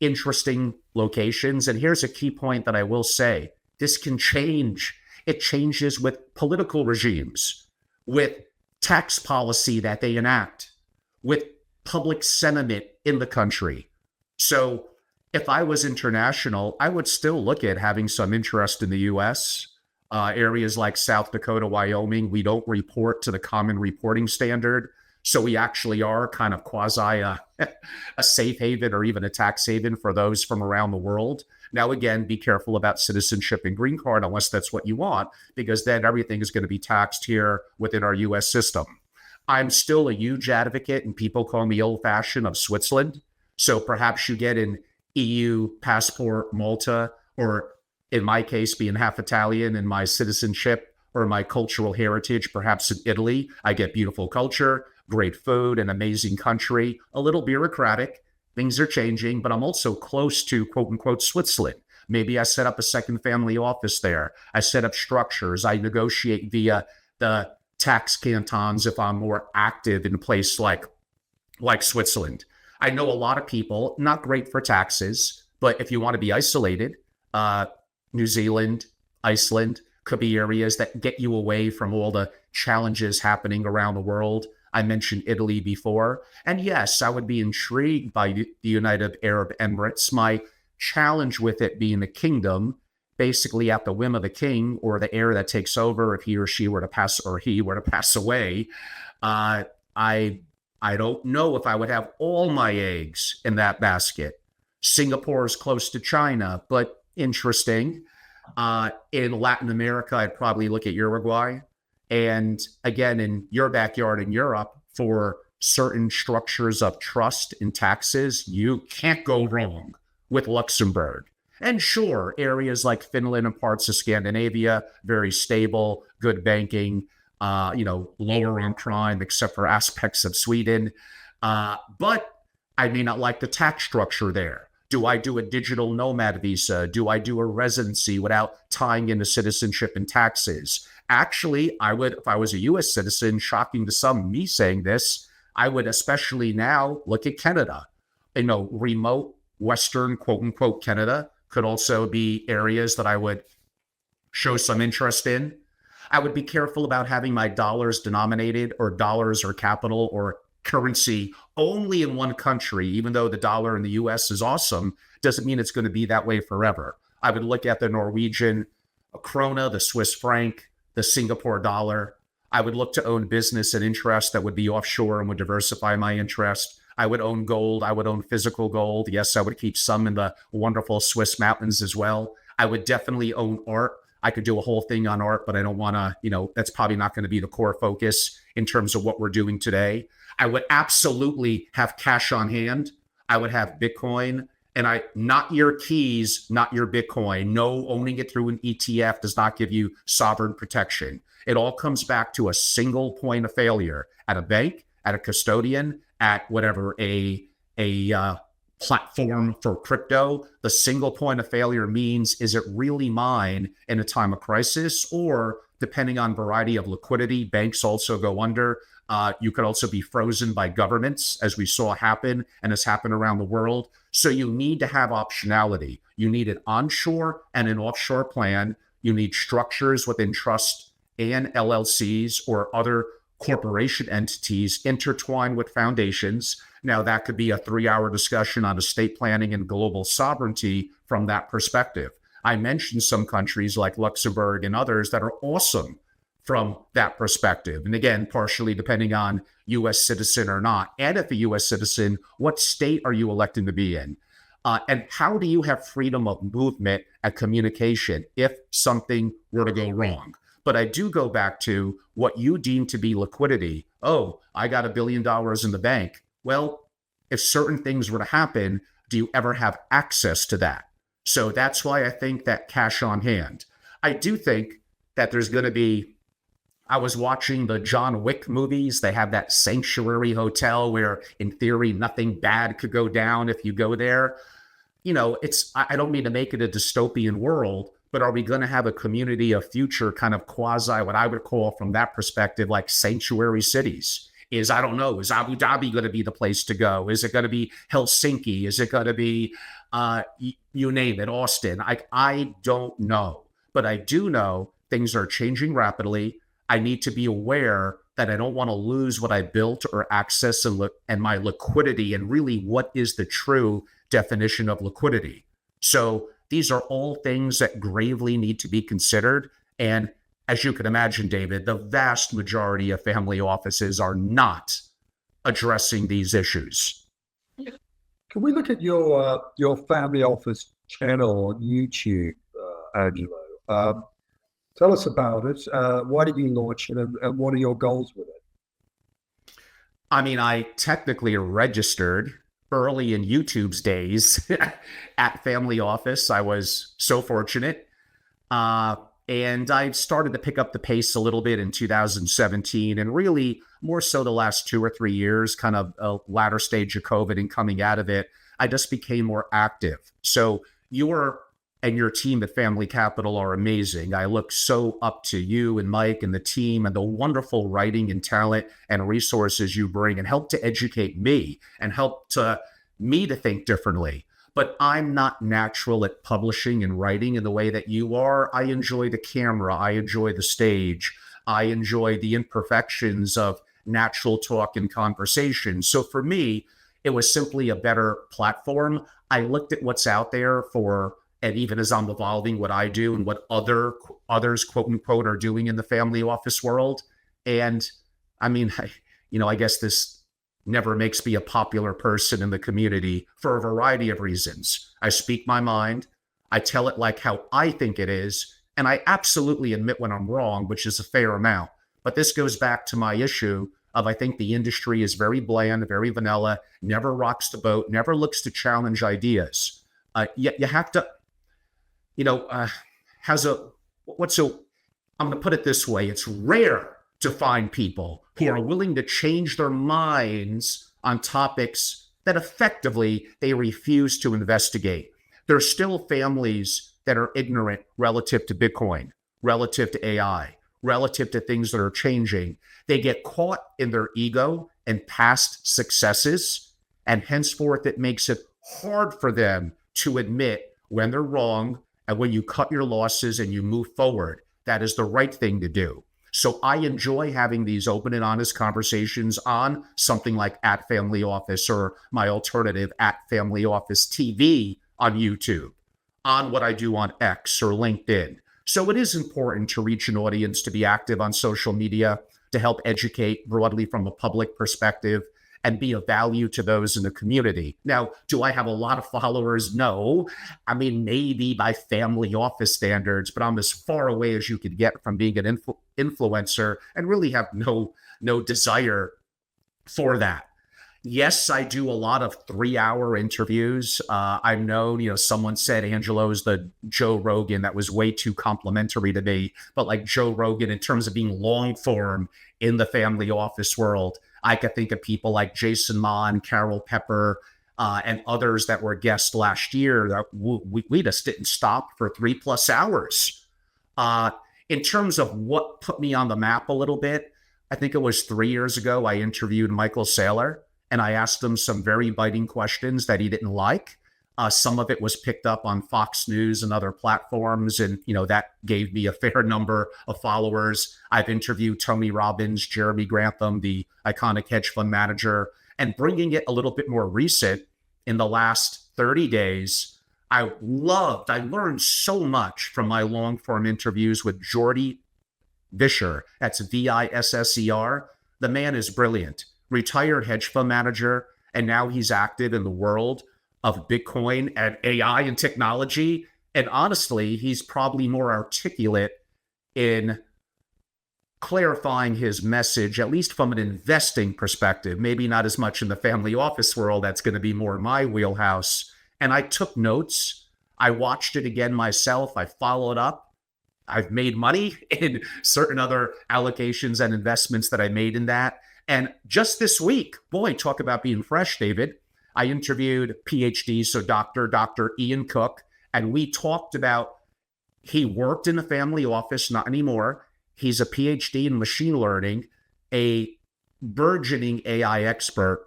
interesting locations? And here's a key point that I will say. This can change. It changes with political regimes, with tax policy that they enact, with public sentiment in the country. So if I was international, I would still look at having some interest in the US. Areas like South Dakota, Wyoming, we don't report to the common reporting standard. So we actually are kind of quasi a safe haven or even a tax haven for those from around the world. Now, again, be careful about citizenship and green card unless that's what you want, because then everything is going to be taxed here within our US system. I'm still a huge advocate, and people call me old-fashioned, of Switzerland. So perhaps you get an EU passport, Malta, or in my case, being half Italian and my citizenship or my cultural heritage, perhaps in Italy, I get beautiful culture, great food, an amazing country, a little bureaucratic. Things are changing, but I'm also close to quote unquote Switzerland. Maybe I set up a second family office there. I set up structures. I negotiate via the tax cantons if I'm more active in a place like Switzerland. I know a lot of people, not great for taxes, but if you want to be isolated, New Zealand, Iceland could be areas that get you away from all the challenges happening around the world. I mentioned Italy before. And yes, I would be intrigued by the United Arab Emirates. My challenge with it being a kingdom, basically at the whim of the king or the heir that takes over, if he or she were to pass or he were to pass away, I don't know if I would have all my eggs in that basket. Singapore is close to China, but interesting. In Latin America, I'd probably look at Uruguay. And again, in your backyard in Europe, for certain structures of trust and taxes, you can't go wrong with Luxembourg. And sure, areas like Finland and parts of Scandinavia, very stable, good banking, lower on crime, except for aspects of Sweden. But I may not like the tax structure there. Do I do a digital nomad visa? Do I do a residency without tying into citizenship and taxes? Actually, I would, if I was a US citizen, shocking to some, me saying this, I would especially now look at Canada. Remote Western, quote unquote, Canada could also be areas that I would show some interest in. I would be careful about having my dollars denominated or dollars or capital or currency only in one country. Even though the dollar in the US is awesome, doesn't mean it's going to be that way forever. I would look at the Norwegian krona, the Swiss franc, the Singapore dollar. I would look to own business and interest that would be offshore and would diversify my interest. I would own gold. I would own physical gold. Yes, I would keep some in the wonderful Swiss mountains as well. I would definitely own art. I could do a whole thing on art, but I don't want to, that's probably not going to be the core focus in terms of what we're doing today. I would absolutely have cash on hand. I would have Bitcoin, and not your keys, not your Bitcoin. No, owning it through an ETF does not give you sovereign protection. It all comes back to a single point of failure at a bank, at a custodian, at whatever, a platform for crypto. The single point of failure means, is it really mine in a time of crisis? Or depending on variety of liquidity, banks also go under. You could also be frozen by governments, as we saw happen and has happened around the world. So you need to have optionality. You need an onshore and an offshore plan. You need structures within trust and LLCs or other corporation entities intertwined with foundations. Now, that could be a 3-hour discussion on estate planning and global sovereignty from that perspective. I mentioned some countries like Luxembourg and others that are awesome from that perspective. And again, partially depending on U.S. citizen or not. And if a U.S. citizen, what state are you electing to be in? And how do you have freedom of movement and communication if something were to go wrong? But I do go back to what you deem to be liquidity. Oh, I got $1 billion in the bank. Well, if certain things were to happen, do you ever have access to that? So that's why I think that cash on hand. I do think that there's going to be, I was watching the John Wick movies. They have that sanctuary hotel where, in theory, nothing bad could go down if you go there. You know, I don't mean to make it a dystopian world, but are we going to have a community of future kind of quasi, what I would call from that perspective, like sanctuary cities? I don't know, is Abu Dhabi going to be the place to go? Is it going to be Helsinki? Is it going to be, you name it, Austin? I don't know, but I do know things are changing rapidly. I need to be aware that I don't want to lose what I built or access and my liquidity, and really what is the true definition of liquidity. So these are all things that gravely need to be considered. And as you can imagine, David, the vast majority of family offices are not addressing these issues. Can we look at your family office channel on YouTube, Angelo? Tell us about it. Why did you launch it, and what are your goals with it? I mean, I technically registered early in YouTube's days at Family Office. I was so fortunate. And I started to pick up the pace a little bit in 2017, and really more so the last 2 or 3 years, kind of a latter stage of COVID and coming out of it, I just became more active. So your team at Family Capital are amazing. I look so up to you and Mike and the team and the wonderful writing and talent and resources you bring, and help to educate me and help me to think differently. But I'm not natural at publishing and writing in the way that you are. I enjoy the camera. I enjoy the stage. I enjoy the imperfections of natural talk and conversation. So for me, it was simply a better platform. I looked at what's out there and even as I'm evolving what I do and what others, quote unquote, are doing in the family office world. And I mean, I guess this never makes me a popular person in the community for a variety of reasons. I speak my mind. I tell it like how I think it is. And I absolutely admit when I'm wrong, which is a fair amount. But this goes back to my issue of, I think the industry is very bland, very vanilla, never rocks the boat, never looks to challenge ideas. Yet you have to, I'm going to put it this way. It's rare to find people who are willing to change their minds on topics that effectively they refuse to investigate. There are still families that are ignorant relative to Bitcoin, relative to AI, relative to things that are changing. They get caught in their ego and past successes, and henceforth it makes it hard for them to admit when they're wrong, and when you cut your losses and you move forward, that is the right thing to do. So I enjoy having these open and honest conversations on something like at Family Office, or my alternative at Family Office TV on YouTube, on what I do on X or LinkedIn. So it is important to reach an audience, to be active on social media, to help educate broadly from a public perspective, and be of value to those in the community. Now, do I have a lot of followers? No. I mean, maybe by family office standards, but I'm as far away as you could get from being an influencer, and really have no desire for that. Yes, I do a lot of 3-hour interviews. I've known, someone said Angelo's the Joe Rogan. That was way too complimentary to me. But like Joe Rogan, in terms of being long form in the family office world, I could think of people like Jason Ma and Carol Pepper and others that were guests last year that we just didn't stop for 3+ hours. In terms of what put me on the map a little bit, I think it was 3 years ago, I interviewed Michael Saylor and I asked him some very biting questions that he didn't like. Some of it was picked up on Fox News and other platforms, and that gave me a fair number of followers. I've interviewed Tony Robbins, Jeremy Grantham, the iconic hedge fund manager, and bringing it a little bit more recent in the last 30 days. I learned so much from my long form interviews with Jordy Visser. That's Visser. The man is brilliant, retired hedge fund manager, and now he's active in the world of Bitcoin and AI and technology. And honestly, he's probably more articulate in clarifying his message, at least from an investing perspective, maybe not as much in the family office world. That's going to be more my wheelhouse. And I took notes. I watched it again myself. I followed up. I've made money in certain other allocations and investments that I made in that. And just this week, boy, talk about being fresh, David. I interviewed PhD, so Dr. Ian Cook, and we talked about, he worked in the family office, not anymore. He's a PhD in machine learning, a burgeoning AI expert.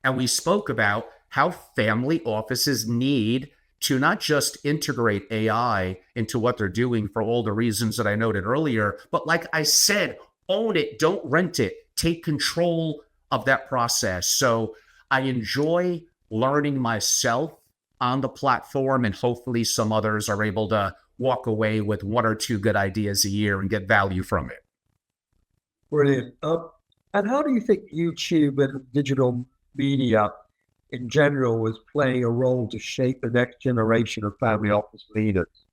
And we spoke about how family offices need to not just integrate AI into what they're doing for all the reasons that I noted earlier, but like I said, own it, don't rent it, take control of that process. So I enjoy learning myself on the platform, and hopefully some others are able to walk away with one or two good ideas a year and get value from it. Brilliant. And how do you think YouTube and digital media in general is playing a role to shape the next generation of family office leaders?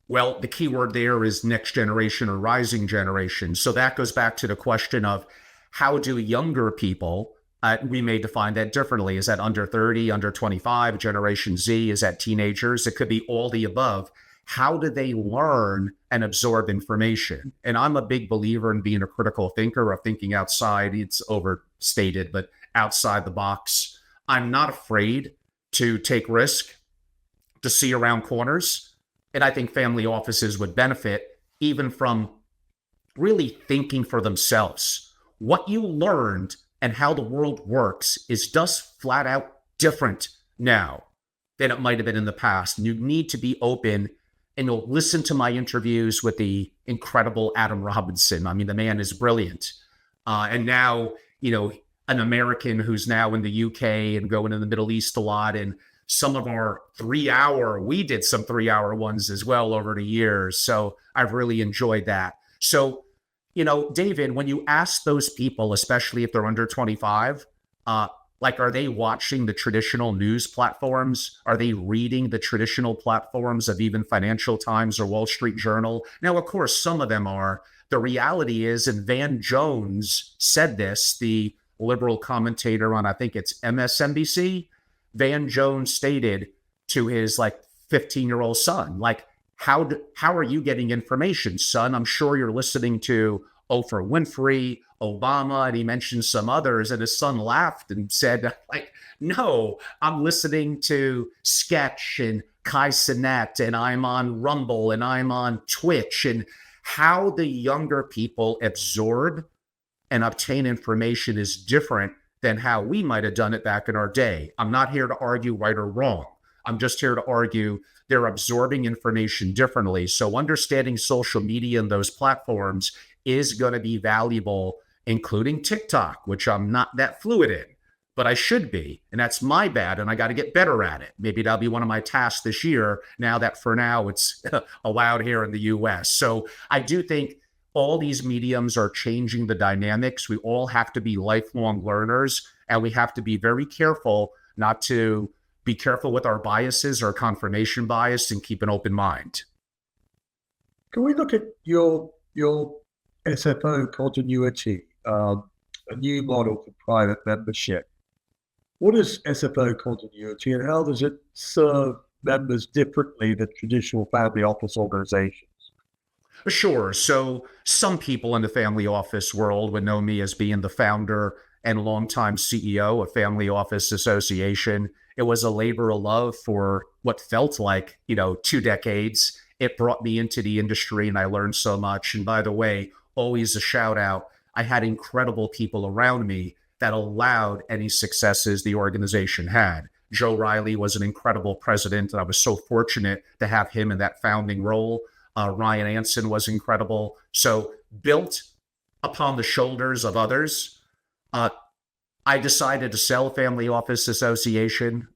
Well, the key word there is next generation or rising generation. So that goes back to the question of how do younger people, we may define that differently. Is that under 30, under 25, Generation Z? Is that teenagers? It could be all the above. How do they learn and absorb information? And I'm a big believer in being a critical thinker, of thinking outside. It's overstated, but outside the box. I'm not afraid to take risk, to see around corners. And I think family offices would benefit even from really thinking for themselves. What you learned and how the world works is just flat out different now than it might have been in the past. And you need to be open, and you'll listen to my interviews with the incredible Adam Robinson. I mean, the man is brilliant. And now, an American who's now in the UK and going to the Middle East a lot. And some of our we did some 3-hour ones as well over the years. So I've really enjoyed that. So, David, when you ask those people, especially if they're under 25, are they watching the traditional news platforms? Are they reading the traditional platforms of even Financial Times or Wall Street Journal? Now, of course, some of them are. The reality is, and Van Jones said this, the liberal commentator on, I think it's MSNBC, Van Jones stated to his 15-year-old son, how are you getting information, son? I'm sure you're listening to Oprah Winfrey, Obama, and he mentioned some others, and his son laughed and said, no, I'm listening to Sketch and Kai Cenat, and I'm on Rumble, and I'm on Twitch. And how the younger people absorb and obtain information is different than how we might have done it back in our day. I'm not here to argue right or wrong. I'm just here to argue they're absorbing information differently. So understanding social media and those platforms is going to be valuable, including TikTok, which I'm not that fluid in, but I should be. And that's my bad, and I got to get better at it. Maybe that'll be one of my tasks this year, now that for now it's allowed here in the US. So I do think all these mediums are changing the dynamics. We all have to be lifelong learners, and we have to be very careful not to be careful with our biases or confirmation bias, and keep an open mind. Can we look at your SFO continuity, a new model for private membership? What is SFO continuity, and how does it serve members differently than traditional family office organizations? Sure. So some people in the family office world would know me as being the founder and longtime CEO of Family Office Association. It was a labor of love for what felt like, 2 decades. It brought me into the industry, and I learned so much. And by the way, always a shout out. I had incredible people around me that allowed any successes the organization had. Joe Riley was an incredible president, and I was so fortunate to have him in that founding role. Ryan Anson was incredible. So built upon the shoulders of others, I decided to sell Family Office Association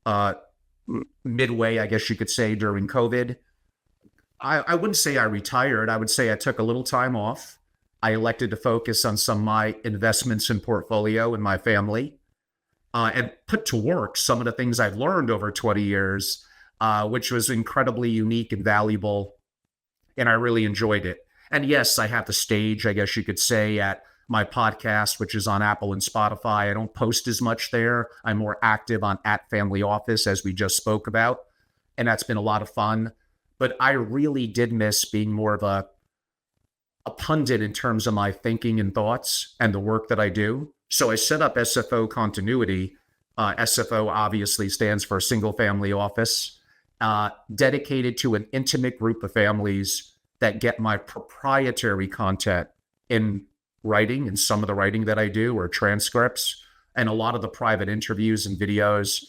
midway, I guess you could say, during COVID. I wouldn't say I retired. I would say I took a little time off. I elected to focus on some of my investments and portfolio in my family, and put to work some of the things I've learned over 20 years, which was incredibly unique and valuable, and I really enjoyed it. And yes, I have the stage, I guess you could say, at my podcast, which is on Apple and Spotify. I don't post as much there. I'm more active on @FamilyOffice, as we just spoke about, and that's been a lot of fun. But I really did miss being more of a pundit in terms of my thinking and thoughts and the work that I do. So I set up SFO Continuity. SFO obviously stands for Single Family Office, dedicated to an intimate group of families that get my proprietary content in writing, and some of the writing that I do, or transcripts, and a lot of the private interviews and videos,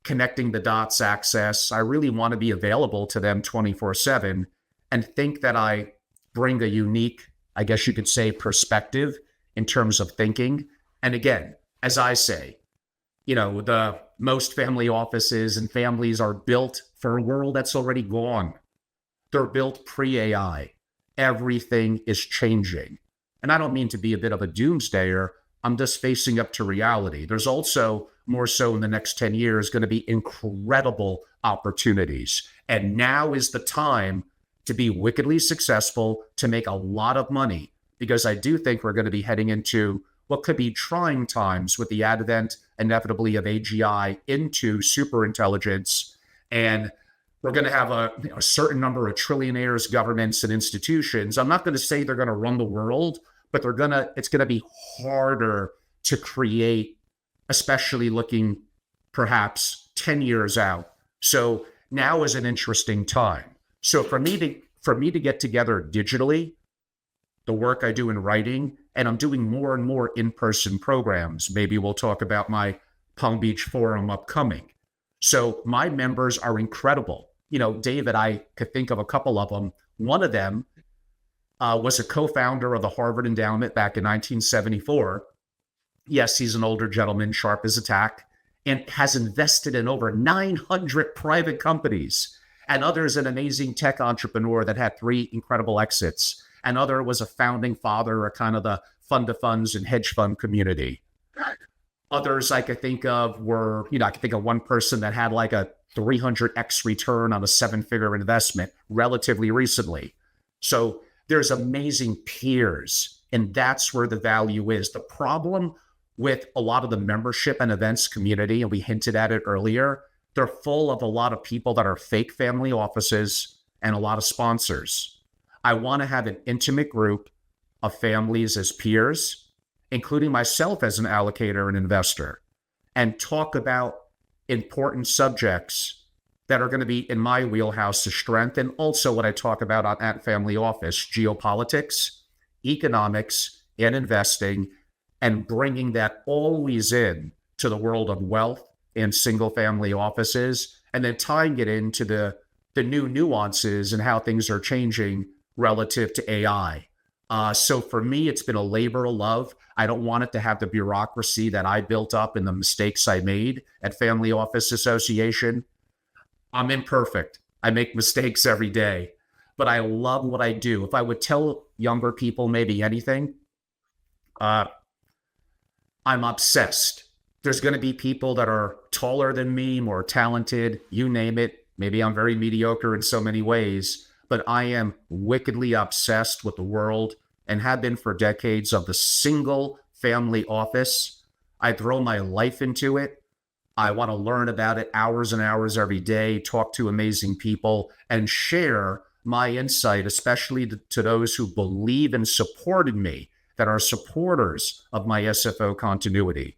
connecting the dots access. I really want to be available to them 24/7, and think that I bring a unique, I guess you could say, perspective in terms of thinking. And again, as I say, the most family offices and families are built for a world that's already gone. They're built pre-AI. Everything is changing. And I don't mean to be a bit of a doomsdayer. I'm just facing up to reality. There's also, more so in the next 10 years, going to be incredible opportunities. And now is the time to be wickedly successful, to make a lot of money, because I do think we're going to be heading into what could be trying times with the advent, inevitably, of AGI into superintelligence. And we're going to have a certain number of trillionaires, governments, and institutions. I'm not going to say they're going to run the world, but it's going to be harder to create, especially looking perhaps 10 years out. So now is an interesting time. So for me to get together digitally, the work I do in writing, and I'm doing more and more in-person programs. Maybe we'll talk about my Palm Beach Forum upcoming. So my members are incredible. David, I could think of a couple of them. One of them was a co-founder of the Harvard Endowment back in 1974. Yes, he's an older gentleman, sharp as a tack, and has invested in over 900 private companies. And others, an amazing tech entrepreneur that had 3 incredible exits. Another was a founding father of kind of the fund of funds and hedge fund community. Others I could think of were, I could think of one person that had like a 300x return on a 7-figure investment relatively recently. So there's amazing peers, and that's where the value is. The problem with a lot of the membership and events community, and we hinted at it earlier, they're full of a lot of people that are fake family offices and a lot of sponsors. I want to have an intimate group of families as peers, including myself as an allocator and investor, and talk about important subjects that are going to be in my wheelhouse of strength, and also what I talk about on @Family Office: geopolitics, economics, and investing, and bringing that always in to the world of wealth and single family offices, and then tying it into the new nuances and how things are changing relative to AI. So for me, it's been a labor of love. I don't want it to have the bureaucracy that I built up and the mistakes I made at Family Office Association. I'm imperfect. I make mistakes every day, but I love what I do. If I would tell younger people maybe anything, I'm obsessed. There's going to be people that are taller than me, more talented, you name it. Maybe I'm very mediocre in so many ways, but I am wickedly obsessed with the world, and have been for decades, of the single family office. I throw my life into it. I want to learn about it hours and hours every day, talk to amazing people, and share my insight, especially to those who believe and supported me, that are supporters of my SFO continuity.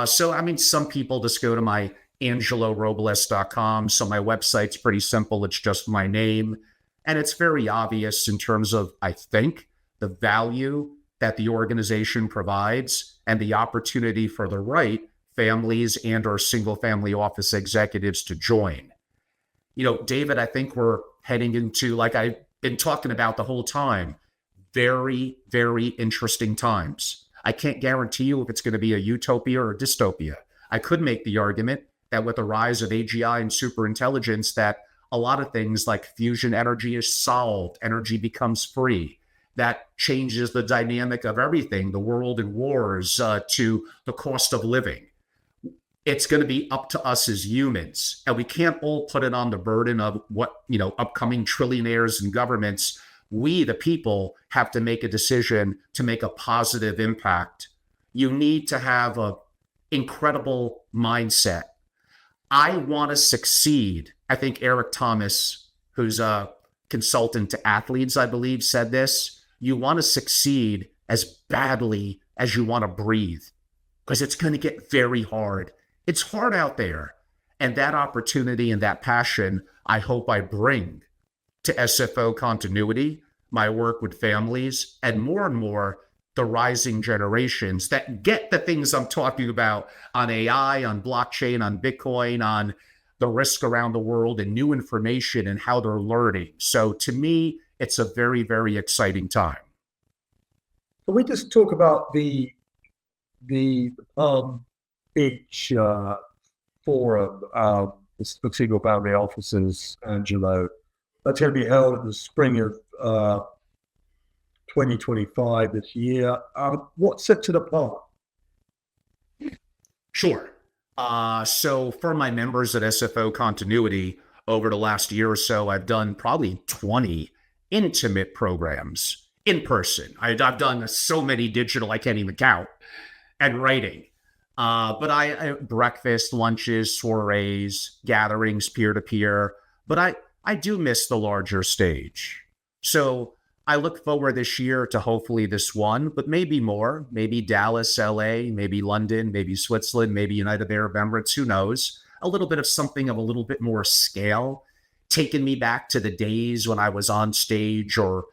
Some people just go to my AngeloRobles.com. So my website's pretty simple. It's just my name. And it's very obvious in terms of, I think, the value that the organization provides and the opportunity for the right families and or single family office executives to join. David, I think we're heading into, like I've been talking about the whole time, very, very interesting times. I can't guarantee you if it's going to be a utopia or a dystopia. I could make the argument that with the rise of AGI and superintelligence, that a lot of things like fusion energy is solved, energy becomes free. That changes the dynamic of everything, the world and wars, to the cost of living. It's going to be up to us as humans. And we can't all put it on the burden of upcoming trillionaires and governments. We, the people, have to make a decision to make a positive impact. You need to have an incredible mindset. I want to succeed. I think Eric Thomas, who's a consultant to athletes, I believe, said this. You want to succeed as badly as you want to breathe, because it's going to get very hard. It's hard out there. And that opportunity and that passion, I hope I bring to SFO continuity, my work with families, and more the rising generations that get the things I'm talking about on AI, on blockchain, on Bitcoin, on the risk around the world and new information and how they're learning. So to me, it's a very, very exciting time. Can we just talk about the Beach forum, the single family offices, Angelo? That's going to be held in the spring of 2025 this year. What sets it apart? Sure. So for my members at SFO Continuity, over the last year or so, I've done probably 20 intimate programs in person. I've done so many digital, I can't even count, and writing. But I breakfast, lunches, soirees, gatherings, peer-to-peer. But I do miss the larger stage. So I look forward this year to hopefully this one, but maybe more, maybe Dallas, LA, maybe London, maybe Switzerland, maybe United Arab Emirates, who knows? A little bit of something of a little bit more scale, taking me back to the days when I was on stage or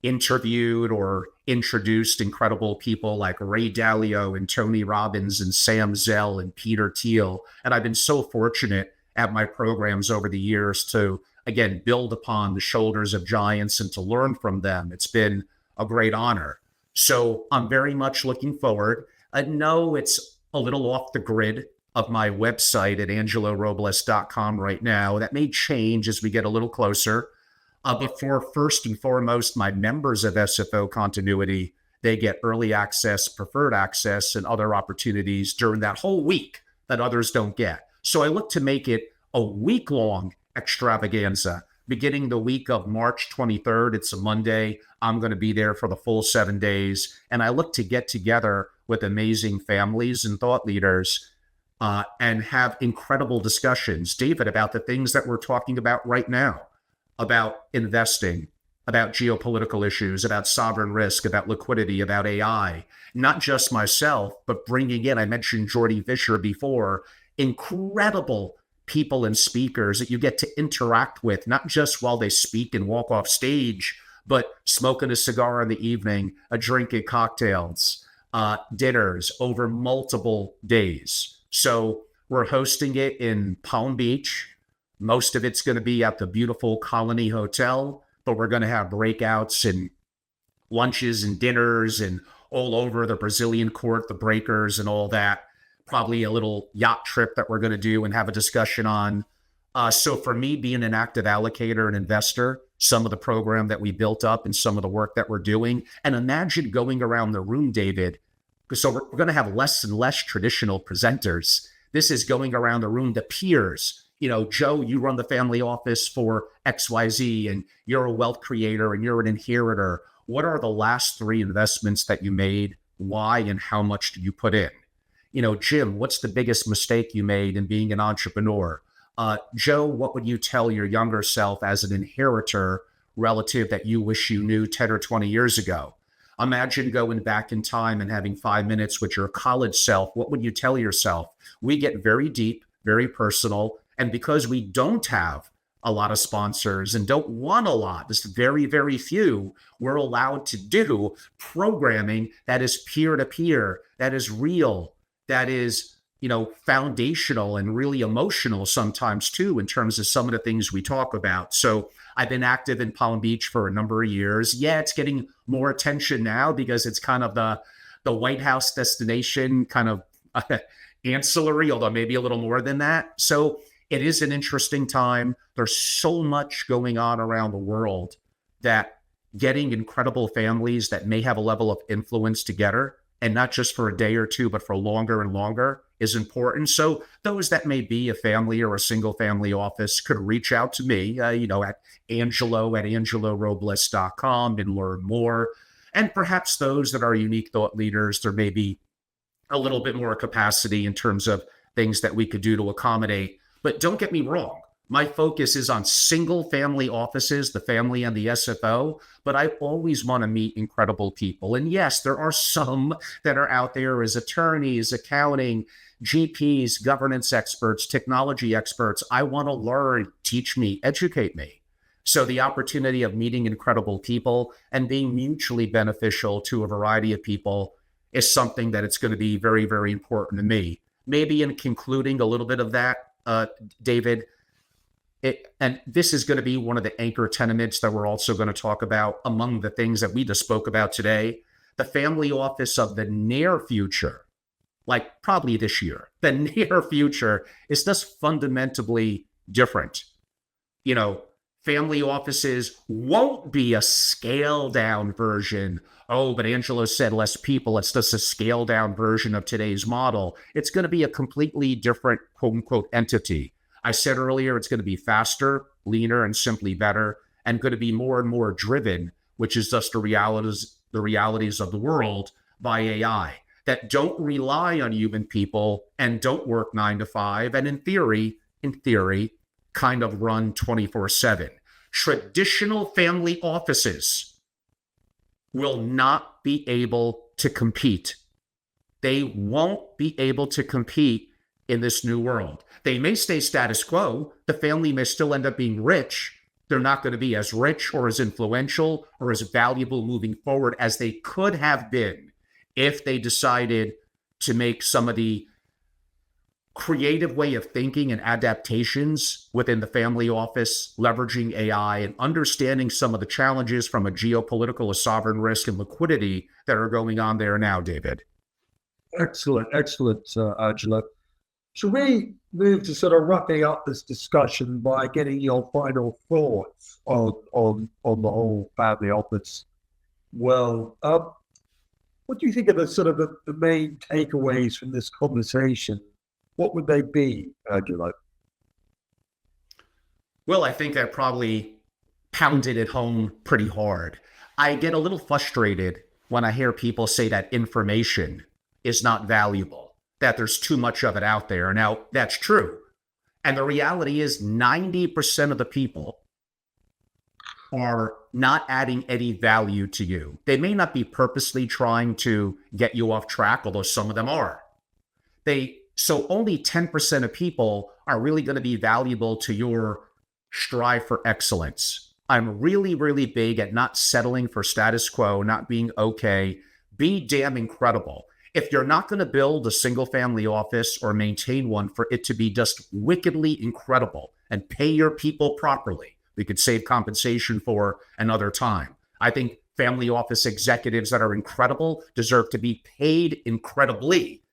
interviewed or introduced incredible people like Ray Dalio and Tony Robbins and Sam Zell and Peter Thiel. And I've been so fortunate at my programs over the years to, again, build upon the shoulders of giants and to learn from them. It's been a great honor. So I'm very much looking forward. I know it's a little off the grid of my website at angelorobles.com right now. That may change as we get a little closer. But for first and foremost, my members of SFO Continuity, they get early access, preferred access, and other opportunities during that whole week that others don't get. So I look to make it a week-long extravaganza, beginning the week of March 23rd. It's a Monday. I'm going to be there for the full 7 days. And I look to get together with amazing families and thought leaders and have incredible discussions, David, about the things that we're talking about right now, about investing, about geopolitical issues, about sovereign risk, about liquidity, about AI. Not just myself, but bringing in, I mentioned Jordy Fisher before, incredible people and speakers that you get to interact with, not just while they speak and walk off stage, but smoking a cigar in the evening, a drink and cocktails, dinners over multiple days. So we're hosting it in Palm Beach. Most of it's going to be at the beautiful Colony Hotel, but we're going to have breakouts and lunches and dinners and all over the Brazilian court, the breakers and all that. Probably a little yacht trip that we're going to do and have a discussion on. So for me, being an active allocator and investor, some of the program that we built up and some of the work that we're doing, and imagine going around the room, David. So we're going to have less and less traditional presenters. This is going around the room, the peers. Joe, you run the family office for XYZ and you're a wealth creator and you're an inheritor. What are the last 3 investments that you made? Why and how much did you put in? Jim, what's the biggest mistake you made in being an entrepreneur? Joe, what would you tell your younger self as an inheritor relative that you wish you knew 10 or 20 years ago? Imagine going back in time and having 5 minutes with your college self. What would you tell yourself? We get very deep, very personal. And because we don't have a lot of sponsors and don't want a lot. Just very, very few we're allowed to do programming that is peer-to-peer, that is real, that is, foundational and really emotional sometimes too, in terms of some of the things we talk about. So I've been active in Palm Beach for a number of years. Yeah, it's getting more attention now because it's kind of the White House destination, kind of ancillary, although maybe a little more than that. So it is an interesting time. There's so much going on around the world that getting incredible families that may have a level of influence together, and not just for a day or two, but for longer and longer, is important. So those that may be a family or a single family office could reach out to me, at Angelo@angelorobles.com and learn more. And perhaps those that are unique thought leaders, there may be a little bit more capacity in terms of things that we could do to accommodate. But don't get me wrong. My focus is on single family offices, the family and the SFO, but I always want to meet incredible people. And yes, there are some that are out there as attorneys, accounting, GPs, governance experts, technology experts. I want to learn, teach me, educate me. So the opportunity of meeting incredible people and being mutually beneficial to a variety of people is something that it's going to be very, very important to me. Maybe in concluding a little bit of that, David, and this is going to be one of the anchor tenements that we're also going to talk about among the things that we just spoke about today. The family office of the near future, like probably this year, the near future is just fundamentally different. Family offices won't be a scaled down version. Oh, but Angelo said less people. It's just a scaled down version of today's model. It's going to be a completely different, quote unquote, entity. I said earlier, it's going to be faster, leaner, and simply better, and going to be more and more driven, which is just the realities of the world, by AI that don't rely on human people and don't work 9 to 5. And in theory, kind of run 24/7. Traditional family offices will not be able to compete. They won't be able to compete in this new world. They may stay status quo. The family may still end up being rich. They're not going to be as rich or as influential or as valuable moving forward as they could have been if they decided to make some of the creative way of thinking and adaptations within the family office, leveraging AI and understanding some of the challenges from a geopolitical, a sovereign risk, and liquidity that are going on there now, David. Excellent, Angelo. Should we move to sort of wrapping up this discussion by getting your final thoughts on the whole family office? Well, what do you think are the main takeaways from this conversation? What would they be, Angelo? Well, I think that probably pounded it home pretty hard. I get a little frustrated when I hear people say that information is not valuable, that there's too much of it out there. Now, that's true. And the reality is 90% of the people are not adding any value to you. They may not be purposely trying to get you off track, although some of them are. So only 10% of people are really going to be valuable to your strive for excellence. I'm really, really big at not settling for status quo, not being okay. Be damn incredible. If you're not going to build a single family office or maintain one for it to be just wickedly incredible and pay your people properly, we could save compensation for another time. I think family office executives that are incredible deserve to be paid incredibly.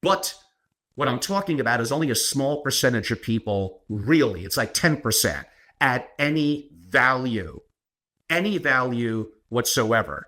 But what I'm talking about is only a small percentage of people, really, it's like 10%, add any value whatsoever.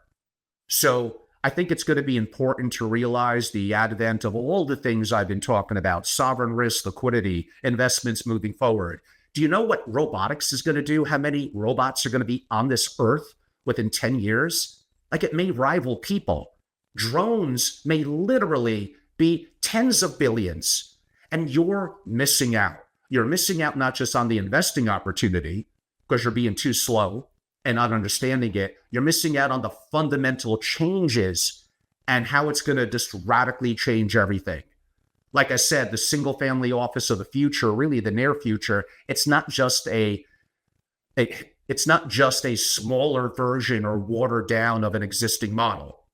So I think it's going to be important to realize the advent of all the things I've been talking about: sovereign risk, liquidity, investments moving forward. Do you know what robotics is going to do? How many robots are going to be on this earth within 10 years? Like, it may rival people. Drones may literally be tens of billions, and you're missing out. You're missing out not just on the investing opportunity because you're being too slow and not understanding it. You're missing out on the fundamental changes and how it's going to just radically change everything. like I said, the single family office of the future, really the near future, it's not just it's not just a smaller version or watered down of an existing model.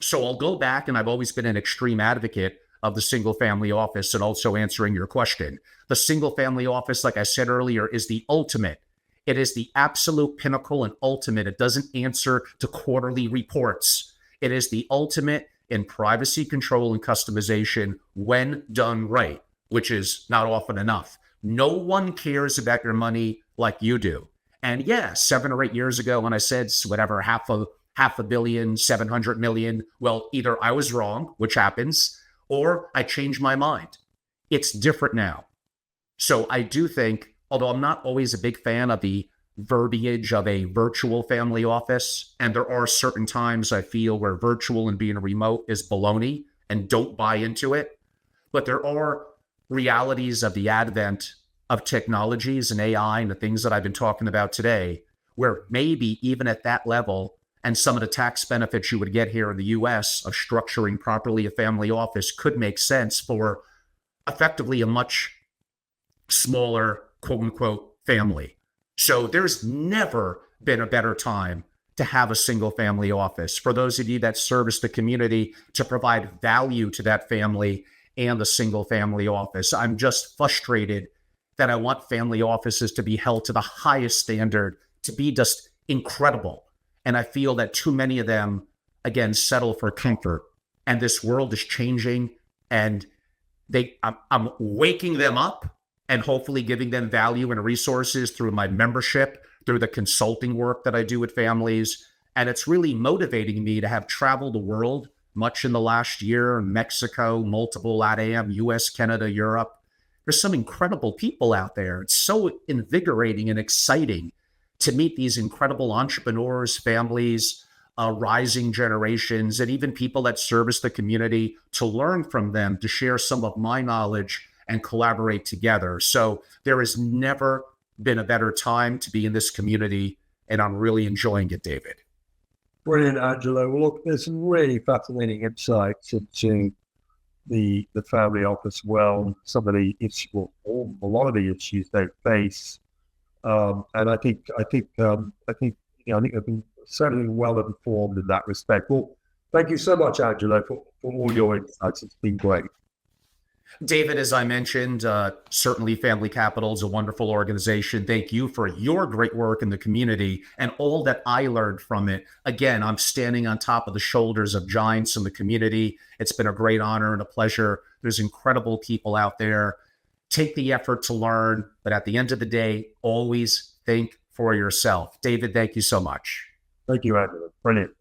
So I'll go back, and I've always been an extreme advocate of the single family office, and also answering your question. The single family office, like I said earlier, is the ultimate. It is the absolute pinnacle and ultimate. It doesn't answer to quarterly reports. It is the ultimate in privacy control and customization when done right, which is not often enough. No one cares about your money like you do. And yeah, 7 or 8 years ago, when I said whatever, half a billion, 700 million, well, either I was wrong, which happens, or I changed my mind. It's different now. So I do think, although I'm not always a big fan of the verbiage of a virtual family office, and there are certain times I feel where virtual and being remote is baloney and don't buy into it, but there are realities of the advent of technologies and AI and the things that I've been talking about today, where maybe even at that level, and some of the tax benefits you would get here in the US of structuring properly a family office could make sense for effectively a much smaller, quote unquote, family. So there's never been a better time to have a single family office. For those of you that service the community, to provide value to that family and the single family office. I'm just frustrated that I want family offices to be held to the highest standard, to be just incredible. And I feel that too many of them, again, settle for comfort. And this world is changing, and I'm waking them up and hopefully giving them value and resources through my membership, through the consulting work that I do with families. And it's really motivating me to have traveled the world much in the last year, Mexico, multiple LATAM, US, Canada, Europe. There's some incredible people out there. It's so invigorating and exciting to meet these incredible entrepreneurs, families, rising generations, and even people that service the community, to learn from them, to share some of my knowledge and collaborate together. So there has never been a better time to be in this community, and I'm really enjoying it, David. Brilliant, Angelo. Well, look, there's some really fascinating insights into the family office world, some of the issues, well, a lot of the issues they face, and I think I've been certainly well informed in that respect. Well, thank you so much, Angelo, for all your insights. It's been great. David, as I mentioned, certainly Family Capital is a wonderful organization. Thank you for your great work in the community and all that I learned from it. Again, I'm standing on top of the shoulders of giants in the community. It's been a great honor and a pleasure. There's incredible people out there. Take the effort to learn, but at the end of the day, always think for yourself. David, thank you so much. Thank you, Angelo. Brilliant.